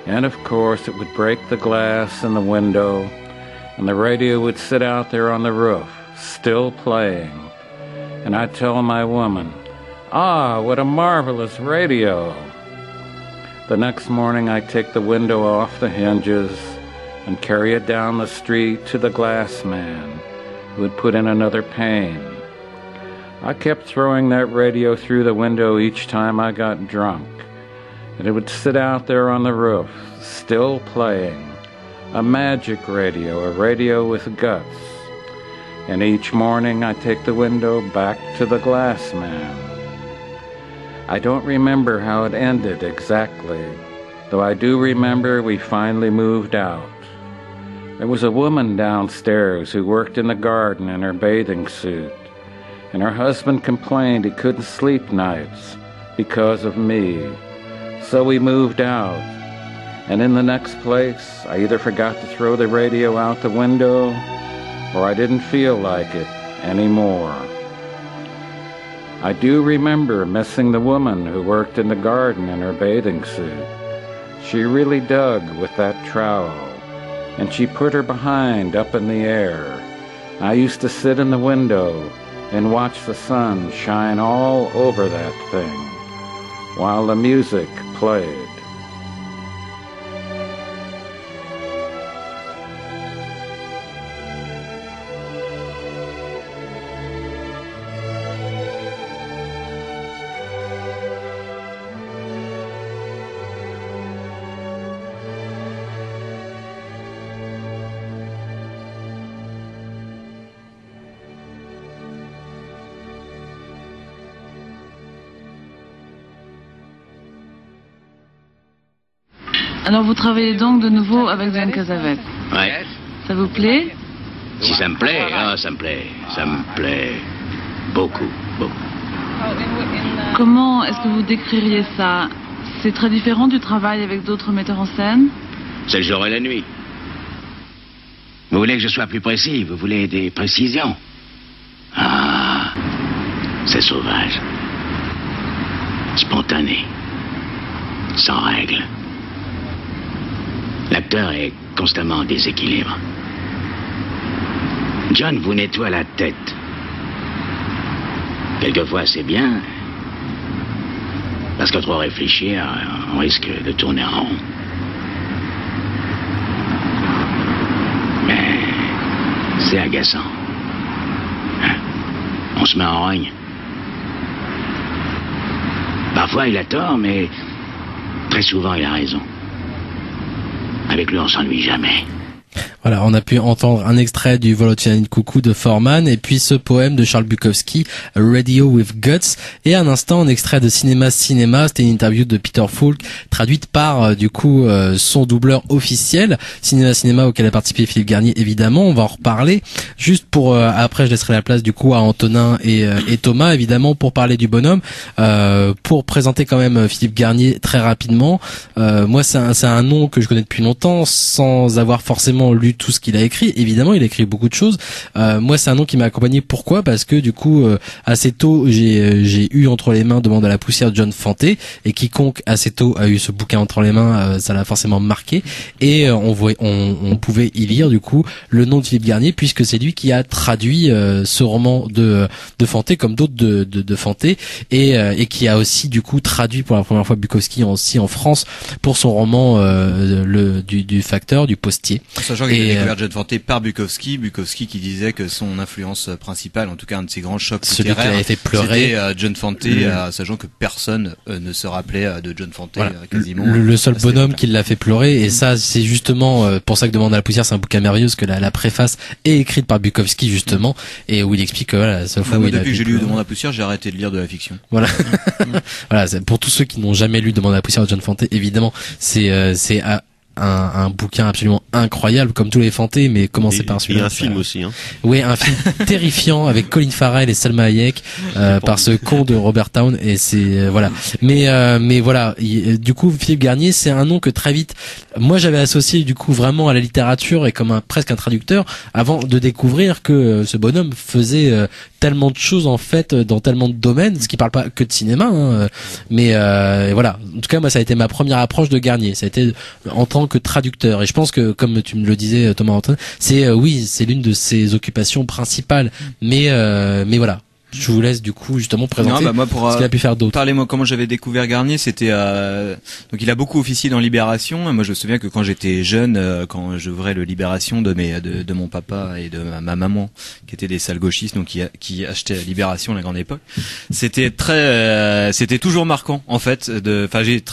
And of course it would break the glass in the window, and the radio would sit out there on the roof, still playing. And I'd tell my woman, "Ah, what a marvelous radio." The next morning I'd take the window off the hinges and carry it down the street to the glass man, who would put in another pane. I kept throwing that radio through the window each time I got drunk, and it would sit out there on the roof, still playing. A magic radio, a radio with guts. And each morning I take the window back to the glass man. I don't remember how it ended exactly, though I do remember we finally moved out. There was a woman downstairs who worked in the garden in her bathing suit, and her husband complained he couldn't sleep nights because of me. So we moved out, and in the next place, I either forgot to throw the radio out the window, or I didn't feel like it anymore. I do remember missing the woman who worked in the garden in her bathing suit. She really dug with that trowel, and she put her behind up in the air. I used to sit in the window and watch the sun shine all over that thing while the music played. Alors vous travaillez donc de nouveau avec John Cassavetes. Ouais. Ça vous plaît? Si ça me plaît, ça me plaît. Ça me plaît beaucoup, beaucoup. Comment est-ce que vous décririez ça? C'est très différent du travail avec d'autres metteurs en scène? C'est le jour et la nuit. Vous voulez que je sois plus précis? Vous voulez des précisions? Ah, c'est sauvage. Spontané. Sans règles. L'acteur est constamment en déséquilibre. John vous nettoie la tête. Quelquefois c'est bien, parce qu'à trop réfléchir, on risque de tourner en rond. Mais c'est agaçant. Hein? On se met en rogne. Parfois il a tort, mais très souvent il a raison. Avec lui, on s'ennuie jamais. Voilà, on a pu entendre un extrait du Vol au Titanic Coucou de Foreman, et puis ce poème de Charles Bukowski, Radio with Guts, et un instant un extrait de Cinéma, c'était une interview de Peter Falk, traduite par son doubleur officiel, Cinéma auquel a participé Philippe Garnier, évidemment. On va en reparler, juste pour après je laisserai la place du coup à Antonin et Thomas, évidemment, pour parler du bonhomme. Pour présenter quand même Philippe Garnier très rapidement, moi c'est un nom que je connais depuis longtemps, sans avoir forcément lu tout ce qu'il a écrit. Évidemment, il a écrit beaucoup de choses. Moi, c'est un nom qui m'a accompagné. Pourquoi? Parce que du coup, assez tôt, j'ai eu entre les mains Demande à la poussière de John Fante, et quiconque assez tôt a eu ce bouquin entre les mains, ça l'a forcément marqué. Et on pouvait y lire du coup le nom de Philippe Garnier, puisque c'est lui qui a traduit ce roman de Fante, comme d'autres de Fante, et qui a aussi du coup traduit pour la première fois Bukowski aussi en France pour son roman du facteur, du postier. Sachant qu'il a découvert John Fante par Bukowski qui disait que son influence principale, en tout cas un de ses grands chocs littéraires, celui qui avait fait pleurer, c'était John Fante, sachant que personne ne se rappelait de John Fante, voilà, quasiment. Le seul bonhomme qui l'a fait pleurer, et ça c'est justement pour ça que Demande à la poussière, c'est un bouquin merveilleux, parce que la préface est écrite par Bukowski justement, et où il explique que voilà, la seule fois où depuis que j'ai lu Demande à la poussière, j'ai arrêté de lire de la fiction. Voilà. Voilà, pour tous ceux qui n'ont jamais lu Demande à la poussière de John Fante, évidemment, c'est un bouquin absolument incroyable, comme tous les fantés, mais commencez par celui-là. Il y a un film aussi, hein. Oui, un film terrifiant avec Colin Farrell et Salma Hayek, par ce con de Robert Town, et c'est, voilà. Mais voilà, du coup, Philippe Garnier, c'est un nom que très vite, moi j'avais associé du coup vraiment à la littérature et comme presque un traducteur, avant de découvrir que ce bonhomme faisait tellement de choses en fait dans tellement de domaines, ce qui parle pas que de cinéma, hein, mais voilà. En tout cas, moi, ça a été ma première approche de Garnier. Ça a été en tant que traducteur, et je pense que, comme tu me le disais, Thomas Antoine, c'est oui, c'est l'une de ses occupations principales. Mais voilà. Je vous laisse du coup justement présenter moi, pour, ce qu'il a pu faire d'autre. Parlez-moi comment j'avais découvert Garnier. C'était donc il a beaucoup officié dans Libération. Moi je me souviens que quand j'étais jeune, quand j'ouvrais le Libération de mon papa et de ma maman, qui étaient des sales gauchistes, donc qui achetaient Libération à la grande époque, c'était c'était toujours marquant en fait. Enfin j'ai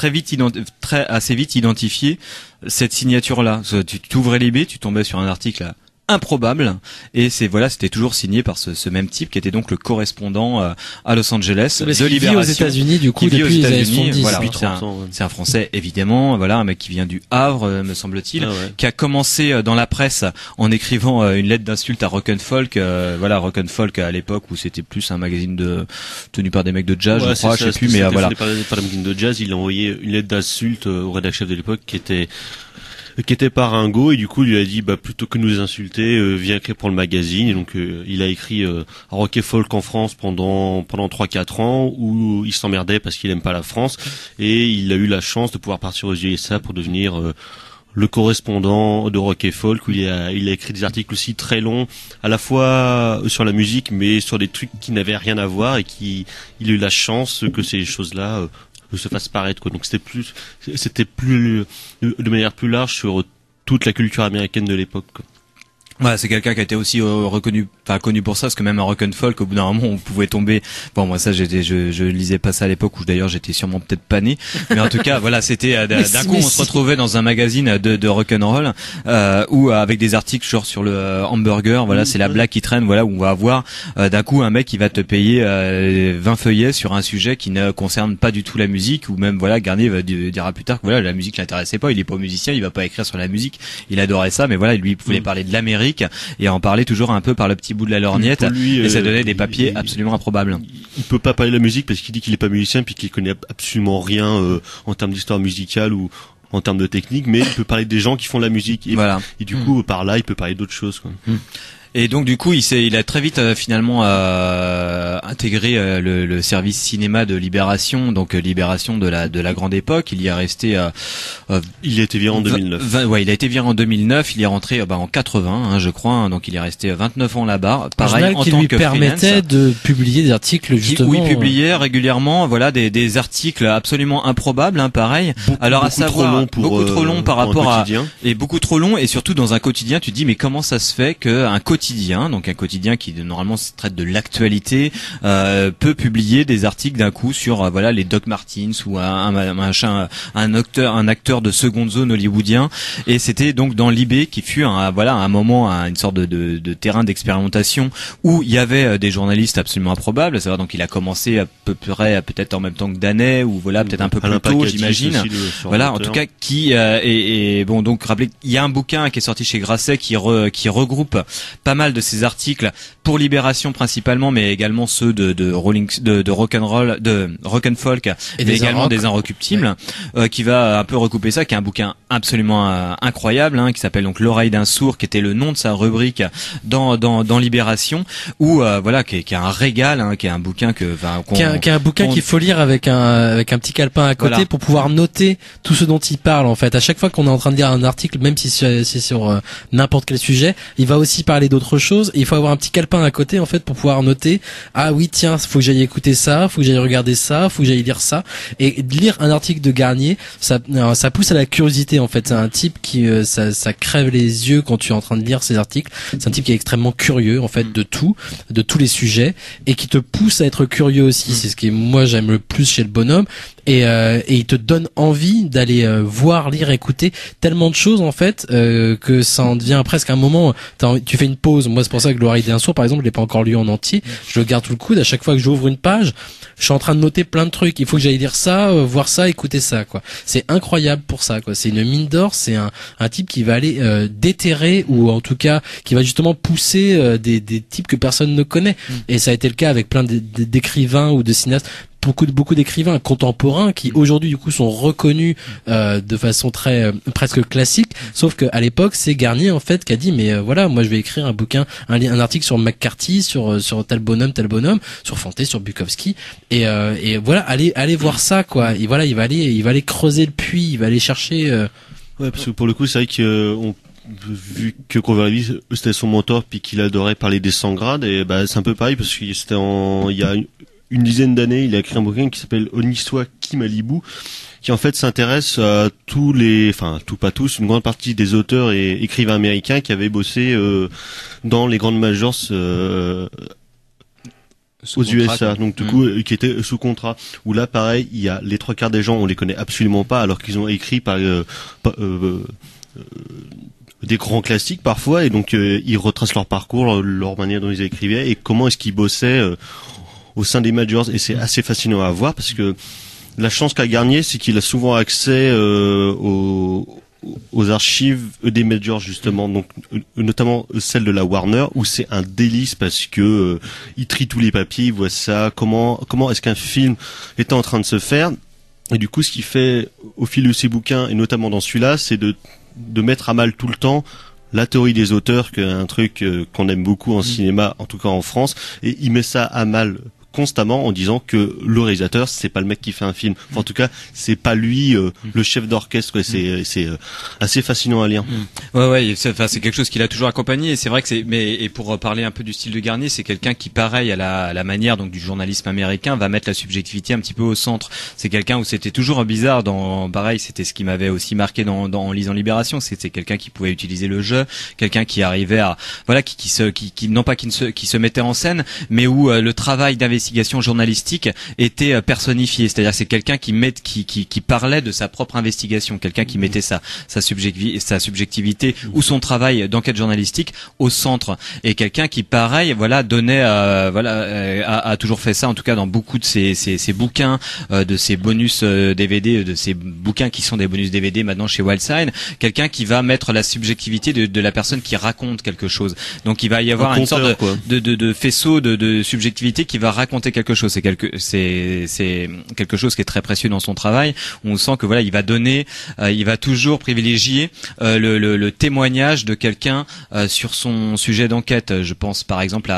assez vite identifié cette signature là. Tu t'ouvrais Libé, tu tombais sur un article improbable, et c'était toujours signé par ce même type qui était donc le correspondant à Los Angeles de Libération, vit aux États-Unis du coup depuis les années 70. Voilà, c'est un Français évidemment, voilà, un mec qui vient du Havre, me semble-t-il, qui a commencé dans la presse en écrivant une lettre d'insulte à Rock'n'Folk, voilà, Rock'n'Folk à l'époque où c'était plus un magazine tenu par des mecs de jazz, je crois, je sais plus, mais voilà. Par des magazines de jazz, il a envoyé une lettre d'insulte au rédacteur chef de l'époque qui était par un go, et du coup il lui a dit plutôt que nous insulter, viens écrire pour le magazine. Et donc il a écrit à Rock et Folk en France pendant 3-4 ans, où il s'emmerdait parce qu'il aime pas la France, et il a eu la chance de pouvoir partir aux USA pour devenir le correspondant de Rock et Folk, où il a écrit des articles aussi très longs, à la fois sur la musique mais sur des trucs qui n'avaient rien à voir, et il a eu la chance que ces choses-là se fasse paraître, quoi. Donc c'était plus de manière plus large sur toute la culture américaine de l'époque, quoi. Ouais, c'est quelqu'un qui a été aussi connu pour ça, parce que même à Rock'n'Folk, au bout d'un moment, on pouvait tomber. Bon, moi ça, je lisais pas ça à l'époque, où d'ailleurs j'étais sûrement peut-être pas né, mais en tout cas, voilà, c'était d'un coup on se retrouvait dans un magazine de rock'n'roll, où avec des articles genre sur le hamburger, voilà, c'est la blague qui traîne, voilà, où on va avoir d'un coup un mec qui va te payer 20 feuillets sur un sujet qui ne concerne pas du tout la musique, ou même voilà, Garnier dira plus tard que voilà, la musique l'intéressait pas, il est pas musicien, il va pas écrire sur la musique, il adorait ça, mais voilà, lui il pouvait parler de l'Amérique et en parler toujours un peu par le petit bout de la lorgnette, et ça donnait des papiers absolument improbables. Il peut pas parler de la musique parce qu'il dit qu'il est pas musicien, puis qu'il connaît absolument rien en termes d'histoire musicale ou en termes de technique, mais il peut parler des gens qui font la musique, et, voilà. Et du coup par là il peut parler d'autres choses, quoi. Et donc du coup, il a très vite finalement intégré le service cinéma de Libération, donc Libération de la grande époque. Il y est resté. Il a été viré en 2009. Il a été viré en 2009. Il est rentré en 80, je crois. Hein, donc il est resté 29 ans là-bas. Pareil, en qui tant lui que permettait de publier des articles justement. Oui, publiait régulièrement. Voilà, des articles absolument improbables. Hein, pareil. Alors à savoir beaucoup trop long par rapport à et beaucoup trop long, et surtout dans un quotidien, tu te dis mais comment ça se fait qu'un quotidien, donc un quotidien qui normalement traite de l'actualité, peut publier des articles d'un coup sur voilà les Doc Martens ou un acteur de seconde zone hollywoodien. Et c'était donc dans Libé qui fut un moment une sorte de terrain d'expérimentation où il y avait des journalistes absolument improbables. À savoir, donc il a commencé à peu près peut-être en même temps que Danet, ou voilà peut-être un peu plus tôt, j'imagine. Voilà, en tout cas et bon, donc rappelez, il y a un bouquin qui est sorti chez Grasset qui regroupe pas mal de ces articles pour Libération principalement, mais également ceux de rock'n'roll, de rock'n'folk, mais également des Inrecuptibles, qui va un peu recouper ça, qui est un bouquin absolument incroyable, hein, qui s'appelle donc L'oreille d'un sourd, qui était le nom de sa rubrique dans Libération, où voilà, qui est un régal, hein, qui est un bouquin qui est un bouquin qu'il faut lire avec un petit calepin à côté, voilà, pour pouvoir noter tout ce dont il parle. En fait, à chaque fois qu'on est en train de lire un article, même si c'est sur n'importe quel sujet, il va aussi parler d'autres choses, et il faut avoir un petit calepin à côté en fait pour pouvoir noter, ah oui tiens, faut que j'aille écouter ça, faut que j'aille regarder ça, faut que j'aille lire ça. Et lire un article de Garnier, ça pousse à la curiosité en fait. C'est un type qui ça crève les yeux quand tu es en train de lire ces articles. C'est un type qui est extrêmement curieux en fait de tous les sujets, et qui te pousse à être curieux aussi. C'est ce que moi j'aime le plus chez le bonhomme. Et il te donne envie d'aller voir, lire, écouter tellement de choses en fait, que ça en devient presque un moment. Tu fais une pause pause. Moi, c'est pour ça que l'oreille d'un sourd, par exemple, je l'ai pas encore lu en entier. Je le garde tout le coude. À chaque fois que j'ouvre une page, je suis en train de noter plein de trucs. Il faut que j'aille lire ça, voir ça, écouter ça, quoi. C'est incroyable pour ça, quoi. C'est une mine d'or. C'est un type qui va aller déterrer, ou en tout cas qui va justement pousser des types que personne ne connaît. Et ça a été le cas avec plein d'écrivains ou de cinéastes. Beaucoup d'écrivains contemporains qui aujourd'hui du coup sont reconnus de façon très presque classique, sauf que à l'époque c'est Garnier en fait qui a dit mais voilà, moi je vais écrire un bouquin, un article sur McCarthy, sur tel bonhomme, sur Fanté, sur Bukowski, et voilà, allez voir ça, quoi. Et voilà, il va aller creuser le puits, il va aller chercher ouais, parce que pour le coup c'est vrai que vu que Coverley c'était son mentor puis qu'il adorait parler des 100 grades, et bah c'est un peu pareil parce que c'était il y a une dizaine d'années, il a écrit un bouquin qui s'appelle Oniswa Kimalibu, qui en fait s'intéresse à pas tous, une grande partie des auteurs et écrivains américains qui avaient bossé dans les grandes majors aux USA, donc du coup qui étaient sous contrat. Où là, pareil, il y a les 3/4 des gens, on les connaît absolument pas, alors qu'ils ont écrit des grands classiques parfois, et donc ils retracent leur parcours, leur manière dont ils écrivaient et comment est-ce qu'ils bossaient au sein des majors, et c'est assez fascinant à voir parce que la chance qu'a Garnier, c'est qu'il a souvent accès aux archives des majors justement, donc notamment celle de la Warner, où c'est un délice parce que il trie tous les papiers, il voit ça, comment est-ce qu'un film était en train de se faire, et du coup ce qu'il fait au fil de ses bouquins et notamment dans celui-là, c'est de mettre à mal tout le temps la théorie des auteurs, qui est un truc qu'on aime beaucoup en cinéma, en tout cas en France, et il met ça à mal constamment en disant que le réalisateur c'est pas le mec qui fait un film, enfin, en tout cas c'est pas lui le chef d'orchestre, quoi. C'est assez fascinant à lire. Ouais, c'est quelque chose qu'il a toujours accompagné, et c'est vrai que et pour parler un peu du style de Garnier, c'est quelqu'un qui, pareil à la manière donc du journalisme américain, va mettre la subjectivité un petit peu au centre. C'est quelqu'un où c'était toujours bizarre pareil, c'était ce qui m'avait aussi marqué en lisant Libération, c'était quelqu'un qui pouvait utiliser le jeu, quelqu'un qui arrivait à qui se mettait en scène, mais où le travail d'investigation journalistique était personnifié, c'est-à-dire c'est quelqu'un qui parlait de sa propre investigation, quelqu'un qui mettait sa subjectivité ou son travail d'enquête journalistique au centre, et quelqu'un qui, pareil, donnait a toujours fait ça, en tout cas dans beaucoup de ses bouquins, de ses bonus DVD, de ses bouquins qui sont des bonus DVD maintenant chez Wildside, quelqu'un qui va mettre la subjectivité de la personne qui raconte quelque chose. Donc il va y avoir une sorte de faisceau de subjectivité qui va raconter quelque chose. C'est quelque chose qui est très précieux dans son travail, où on sent que il va donner, il va toujours privilégier le témoignage de quelqu'un sur son sujet d'enquête. Je pense par exemple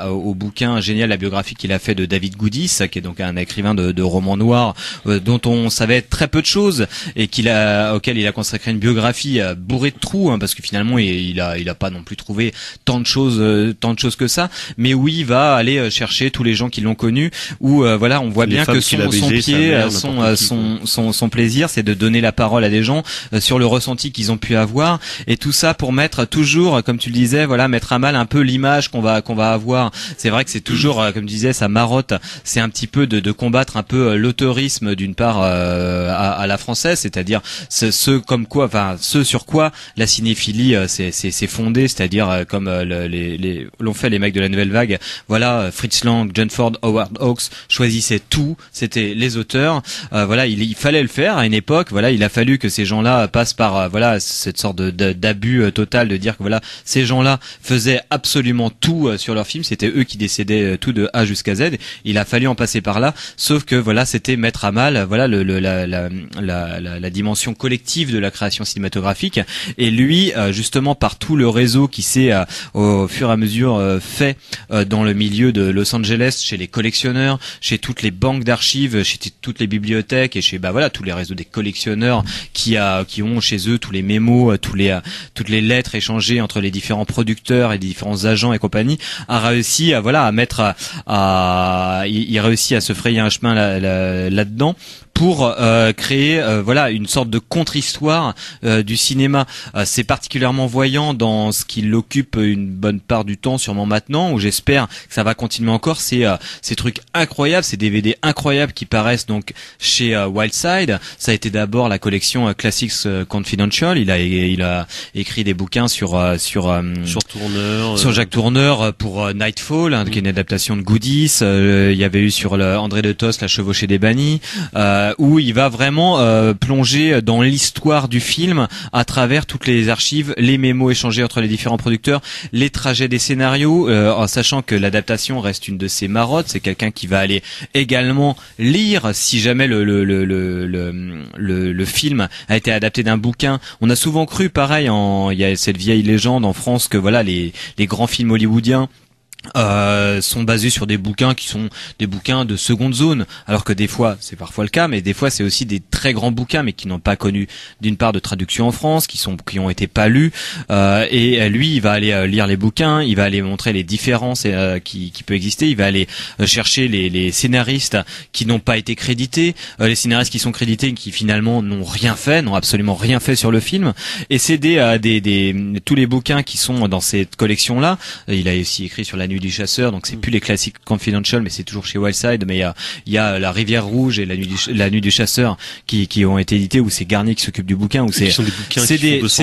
au bouquin génial, la biographie qu'il a fait de David Goudis, qui est donc un écrivain de romans noirs dont on savait très peu de choses, et auquel il a consacré une biographie bourrée de trous, parce que finalement il a pas non plus trouvé tant de choses que ça, mais où il va aller chercher tous les gens qui l'ont connu, où on voit bien que son plaisir, c'est de donner la parole à des gens sur le ressenti qu'ils ont pu avoir, et tout ça pour mettre toujours, comme tu le disais, mettre à mal un peu l'image qu'on va avoir. C'est vrai que c'est toujours, comme tu disais, sa marotte, c'est un petit peu de combattre un peu l'auteurisme d'une part à la française, c'est-à-dire ce sur quoi la cinéphilie c'est fondé, c'est-à-dire comme l'ont fait les mecs de la nouvelle vague. Fritz Lang, John Ford, Howard Hawks choisissaient tout, c'était les auteurs. Il fallait le faire à une époque. Il a fallu que ces gens-là passent par cette sorte d'abus total, de dire que ces gens-là faisaient absolument tout sur leur film, c'était eux qui décidaient tout de A jusqu'à Z. Il a fallu en passer par là, sauf que c'était mettre à mal la dimension collective de la création cinématographique. Et lui, justement, par tout le réseau qui s'est au fur et à mesure fait dans le milieu de Los Angeles, chez les collectionneurs, chez toutes les banques d'archives, chez toutes les bibliothèques, et chez tous les réseaux des collectionneurs qui ont chez eux tous les mémos, toutes les lettres échangées entre les différents producteurs et les différents agents et compagnie, a réussi il réussit à se frayer un chemin là-dedans pour créer voilà une sorte de contre-histoire du cinéma. C'est particulièrement voyant dans ce qu'il occupe une bonne part du temps, sûrement maintenant, où j'espère que ça va continuer encore. C'est ces trucs incroyables, ces DVD incroyables qui paraissent donc chez Wildside. Ça a été d'abord la collection Classics Confidential. Il a écrit des bouquins sur Tourneur, sur Jacques Tourneur pour Nightfall, qui est une adaptation de Goodies. Il y avait eu sur André de Tos, La Chevauchée des Bannis, où il va vraiment plonger dans l'histoire du film à travers toutes les archives, les mémos échangés entre les différents producteurs, les trajets des scénarios, en sachant que l'adaptation reste une de ses marottes. C'est quelqu'un qui va aller également lire si jamais le film a été adapté d'un bouquin. On a souvent cru, pareil, il y a cette vieille légende en France que voilà les grands films hollywoodiens sont basés sur des bouquins qui sont des bouquins de seconde zone, alors que des fois c'est parfois le cas, mais des fois c'est aussi des très grands bouquins mais qui n'ont pas connu d'une part de traduction en France, qui ont été pas lus, et lui il va aller lire les bouquins, il va aller montrer les différences qui peut exister, il va aller chercher les scénaristes qui n'ont pas été crédités, les scénaristes qui sont crédités qui finalement n'ont absolument rien fait sur le film, et c'est tous les bouquins qui sont dans cette collection là. Il a aussi écrit sur La Nuit du Chasseur, donc c'est plus les classiques Confidential, mais c'est toujours chez Wildside. Mais il y a La Rivière Rouge et La Nuit du Chasseur qui ont été édités, où c'est Garnier qui s'occupe du bouquin, où c'est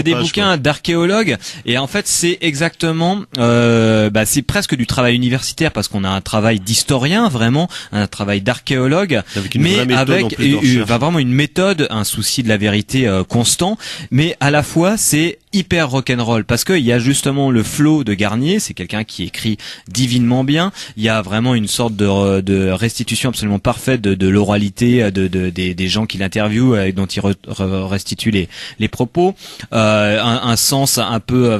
des bouquins d'archéologues, et en fait c'est exactement c'est presque du travail universitaire, parce qu'on a un travail d'historien, vraiment un travail d'archéologue, mais avec vraiment une méthode, un souci de la vérité constant, mais à la fois c'est hyper rock'n'roll, parce que il y a justement le flow de Garnier, c'est quelqu'un qui écrit divinement bien. Il y a vraiment une sorte de restitution absolument parfaite de l'oralité des gens qui l'interviewent, dont il restitue les propos, un sens un peu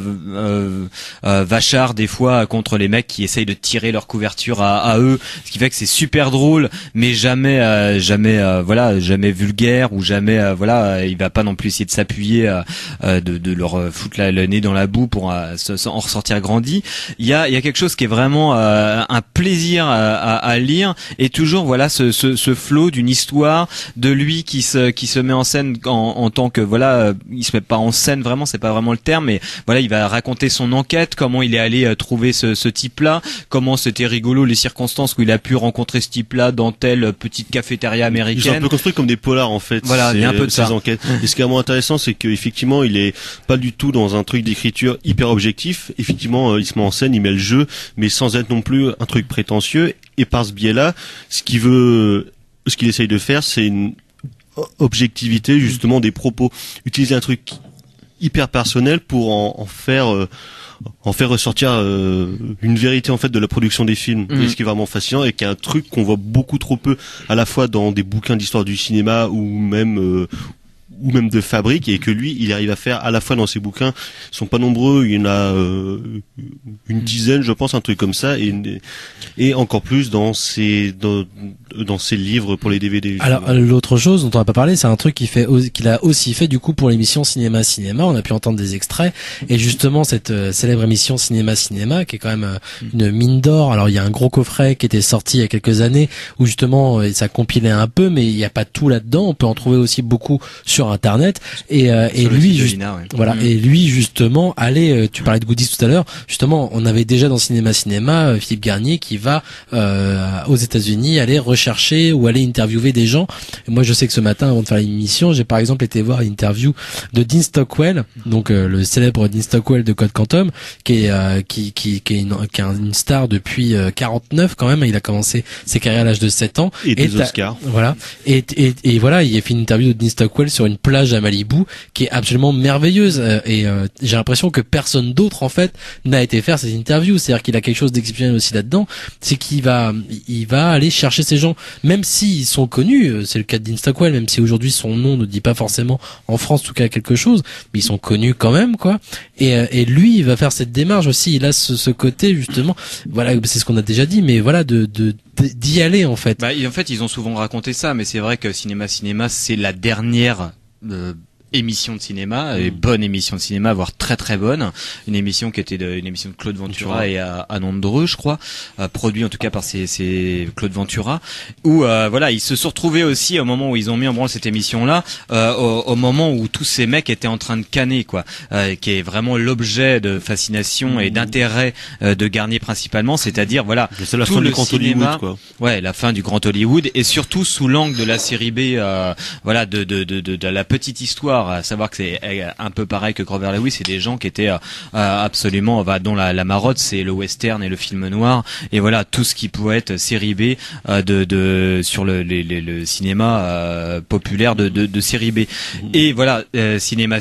vachard des fois contre les mecs qui essayent de tirer leur couverture à eux, ce qui fait que c'est super drôle, mais jamais vulgaire, ou jamais il va pas non plus essayer de s'appuyer de leur foutre le nez dans la boue pour en ressortir grandi. Il y a quelque chose qui est vraiment un plaisir à lire, et toujours ce flow d'une histoire, de lui qui se met en scène en tant que il se met pas en scène vraiment, c'est pas vraiment le terme, mais il va raconter son enquête, comment il est allé trouver ce type-là, comment c'était rigolo les circonstances où il a pu rencontrer ce type-là dans telle petite cafétéria américaine. Ils sont un peu construits comme des polars en fait. Voilà, il y a un peu de ces enquêtes. Et ce qui est vraiment intéressant, c'est qu'effectivement il est pas du tout dans un truc d'écriture hyper objectif. Effectivement, il se met en scène, il met le jeu, mais sans être non plus un truc prétentieux. Et par ce biais-là, ce qu'il essaye de faire, c'est une objectivité justement des propos. Utiliser un truc hyper personnel pour en faire ressortir une vérité en fait de la production des films. Et ce qui est vraiment fascinant, et qui est un truc qu'on voit beaucoup trop peu, à la fois dans des bouquins d'histoire du cinéma ou même de fabrique, et que lui il arrive à faire à la fois dans ses bouquins. Ils sont pas nombreux, il y en a une dizaine je pense, un truc comme ça, et encore plus dans ses livres pour les DVD. Alors l'autre chose dont on n'a pas parlé, c'est un truc qu'il a aussi fait du coup pour l'émission Cinéma. On a pu entendre des extraits, et justement cette célèbre émission Cinéma qui est quand même une mine d'or. Alors il y a un gros coffret qui était sorti il y a quelques années, où justement ça compilait un peu, mais il n'y a pas tout là-dedans. On peut en trouver aussi beaucoup sur internet, et lui et lui justement tu parlais de Goodies tout à l'heure, justement on avait déjà dans Cinéma Philippe Garnier qui va aux États-Unis aller rechercher ou aller interviewer des gens. Et moi je sais que ce matin avant de faire l'émission, j'ai par exemple été voir l'interview de Dean Stockwell, donc le célèbre Dean Stockwell de Code Quantum, qui est une star depuis 49 quand même. Il a commencé ses carrières à l'âge de 7 ans, et des Oscars. Voilà, et voilà, il a fait une interview de Dean Stockwell sur une plage à Malibu qui est absolument merveilleuse, et j'ai l'impression que personne d'autre en fait n'a été faire cette interview. C'est-à-dire qu'il a quelque chose d'exceptionnel aussi là-dedans, c'est qu'il va aller chercher ces gens, même s'ils sont connus. C'est le cas de Dean Stockwell, même si aujourd'hui son nom ne dit pas forcément en France en tout cas quelque chose, mais ils sont connus quand même, quoi. Et lui il va faire cette démarche aussi. Il a ce côté justement, voilà, c'est ce qu'on a déjà dit, mais voilà, d'y aller en fait. En fait ils ont souvent raconté ça, mais c'est vrai que Cinéma c'est la dernière émission de cinéma, et bonne émission de cinéma, voire très très bonne. Une émission qui était une émission de Claude Ventura et Anand Dreux, je crois, produit en tout cas par c'est Claude Ventura, où voilà, ils se sont retrouvés aussi au moment où ils ont mis en branle cette émission-là, au moment où tous ces mecs étaient en train de canner, quoi, qui est vraiment l'objet de fascination et d'intérêt de Garnier principalement, c'est-à-dire voilà, c'est la tout fin le du grand cinéma, Hollywood, quoi. Ouais, la fin du grand Hollywood, et surtout sous l'angle de la série B, voilà, de la petite histoire, à savoir que c'est un peu pareil que Grover Lewis, c'est des gens qui étaient absolument, dont la marotte c'est le western et le film noir, et voilà tout ce qui pouvait être série B sur le cinéma populaire de série B. Et voilà, cinéma,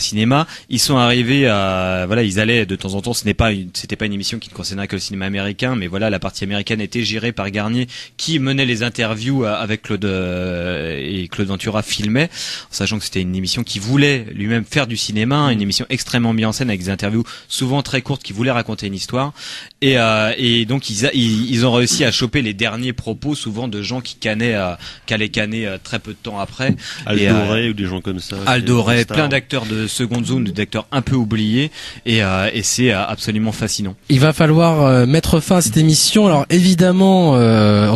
ils sont arrivés à, voilà, ils allaient de temps en temps, c'était pas une émission qui ne concernait que le cinéma américain, mais voilà, la partie américaine était gérée par Garnier, qui menait les interviews avec Claude et Claude Ventura filmait, en sachant que c'était une émission qui voulait lui-même faire du cinéma, une émission extrêmement bien en scène avec des interviews souvent très courtes qui voulaient raconter une histoire, et donc ils ont réussi à choper les derniers propos souvent de gens qui allaient canner très peu de temps après. Aldo Ray ou des gens comme ça. Aldo Ray, plein d'acteurs de seconde zone, d'acteurs un peu oubliés, et c'est absolument fascinant. Il va falloir mettre fin à cette émission. Alors évidemment,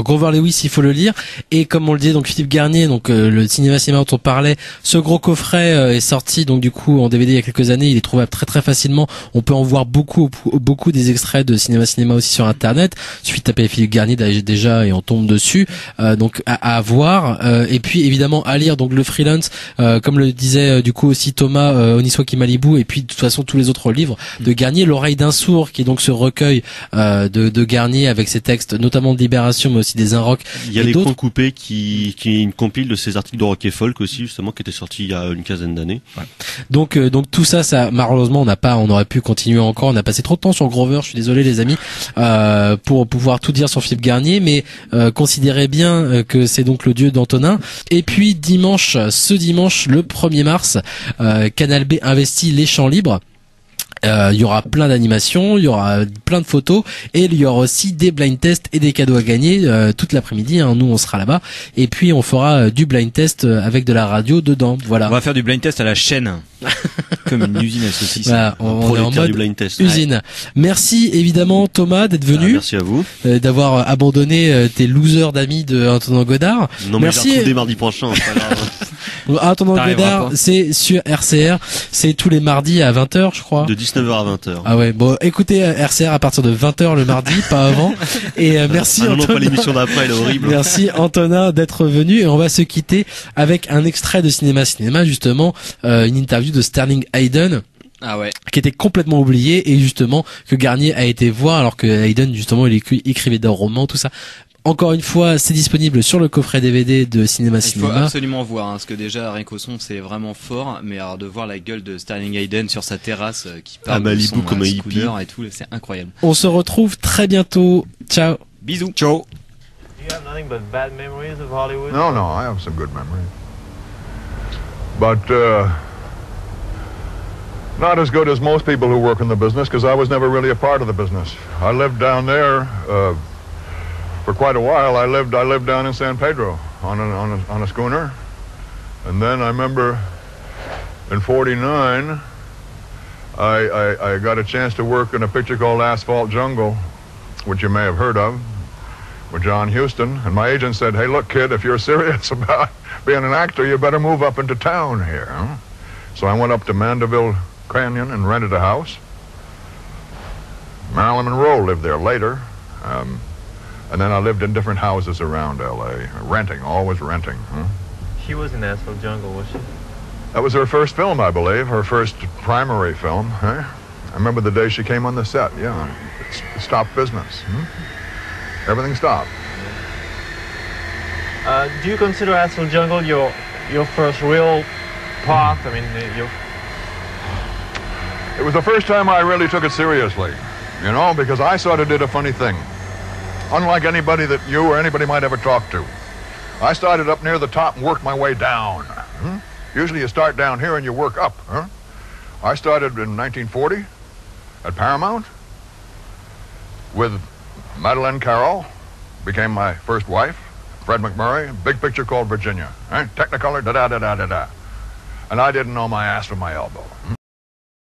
Grover Lewis, il faut le lire, et comme on le disait, donc Philippe Garnier, donc le cinéma dont on parlait, ce gros coffret est sorti donc du coup en DVD il y a quelques années. Il est trouvable très très facilement. On peut en voir beaucoup des extraits de cinéma aussi sur internet. Il suffit de taper Philippe Garnier déjà et on tombe dessus. Donc à voir. Et puis évidemment à lire donc le Freelance, comme le disait du coup aussi Thomas, Oniswaki Malibu, et puis de toute façon tous les autres livres de Garnier, L'oreille d'un sourd, qui est donc ce recueil de Garnier avec ses textes notamment de Libération mais aussi des Inrock. Il y a les coins coupés qui une compile de ces articles de rock et folk aussi, justement, qui était sorti il y a une quinzaine d'années. Ouais. Donc tout ça malheureusement on aurait pu continuer encore, on a passé trop de temps sur Grover, je suis désolé les amis, pour pouvoir tout dire sur Philippe Garnier, mais considérez bien que c'est donc le dieu d'Antonin. Et puis ce dimanche le 1er mars, Canal B investit les champs libres. Il y aura plein d'animations, il y aura plein de photos, et il y aura aussi des blind tests et des cadeaux à gagner toute l'après-midi. Nous on sera là-bas, et puis on fera du blind test avec de la radio dedans. Voilà. On va faire du blind test à la chaîne, comme une usine à saucisses. Voilà, on est en mode blind test. Usine. Ouais. Merci évidemment Thomas d'être venu. Merci à vous. D'avoir abandonné tes losers d'amis de Antonin Godard. Non mais merci. Dès mardi prochain. Antonin Godard, c'est sur RCR, c'est tous les mardis à 20h je crois. De 19h à 20h. Ah ouais, bon, écoutez RCR à partir de 20h le mardi, pas avant. Et merci Antonin. Non, pas l'émission d'après, elle est horrible. Merci Antonin d'être venu, et on va se quitter avec un extrait de Cinéma justement, une interview de Sterling Hayden. Ah ouais. Qui était complètement oublié, et justement que Garnier a été voir alors que Hayden justement il écrivait des romans, tout ça. Encore une fois, c'est disponible sur le coffret DVD de Cinéma. Il faut absolument voir, parce que déjà, rien qu'au son, c'est vraiment fort, mais alors de voir la gueule de Sterling Hayden sur sa terrasse, qui parle de Malibu son comme un scooter et tout, c'est incroyable. On se retrouve très bientôt. Ciao. Bisous. Ciao. You have nothing but bad memories of Hollywood? No, I have some good memories. But, not as good as most people who work in the business, because I was never really a part of the business. I lived down there, for quite a while. I lived down in San Pedro on a schooner, and then I remember in '49 I got a chance to work in a picture called Asphalt Jungle, which you may have heard of, with John Huston. And my agent said, "Hey, look, kid, if you're serious about being an actor, you better move up into town here." Huh? So I went up to Mandeville Canyon and rented a house. Marilyn Monroe lived there later. And then I lived in different houses around L.A., always renting. Huh? She was in Asphalt Jungle, was she? That was her first film, I believe, her first primary film. Huh? I remember the day she came on the set, yeah. It stopped business. Everything stopped. Do you consider Asphalt Jungle your first real part? I mean, It was the first time I really took it seriously, because I sort of did a funny thing. Unlike anybody that you or anybody might ever talk to. I started up near the top and worked my way down. Usually you start down here and you work up. I started in 1940 at Paramount with Madeleine Carroll, became my first wife, Fred McMurray, big picture called Virginia. Technicolor, da-da-da-da-da-da. And I didn't know my ass from my elbow.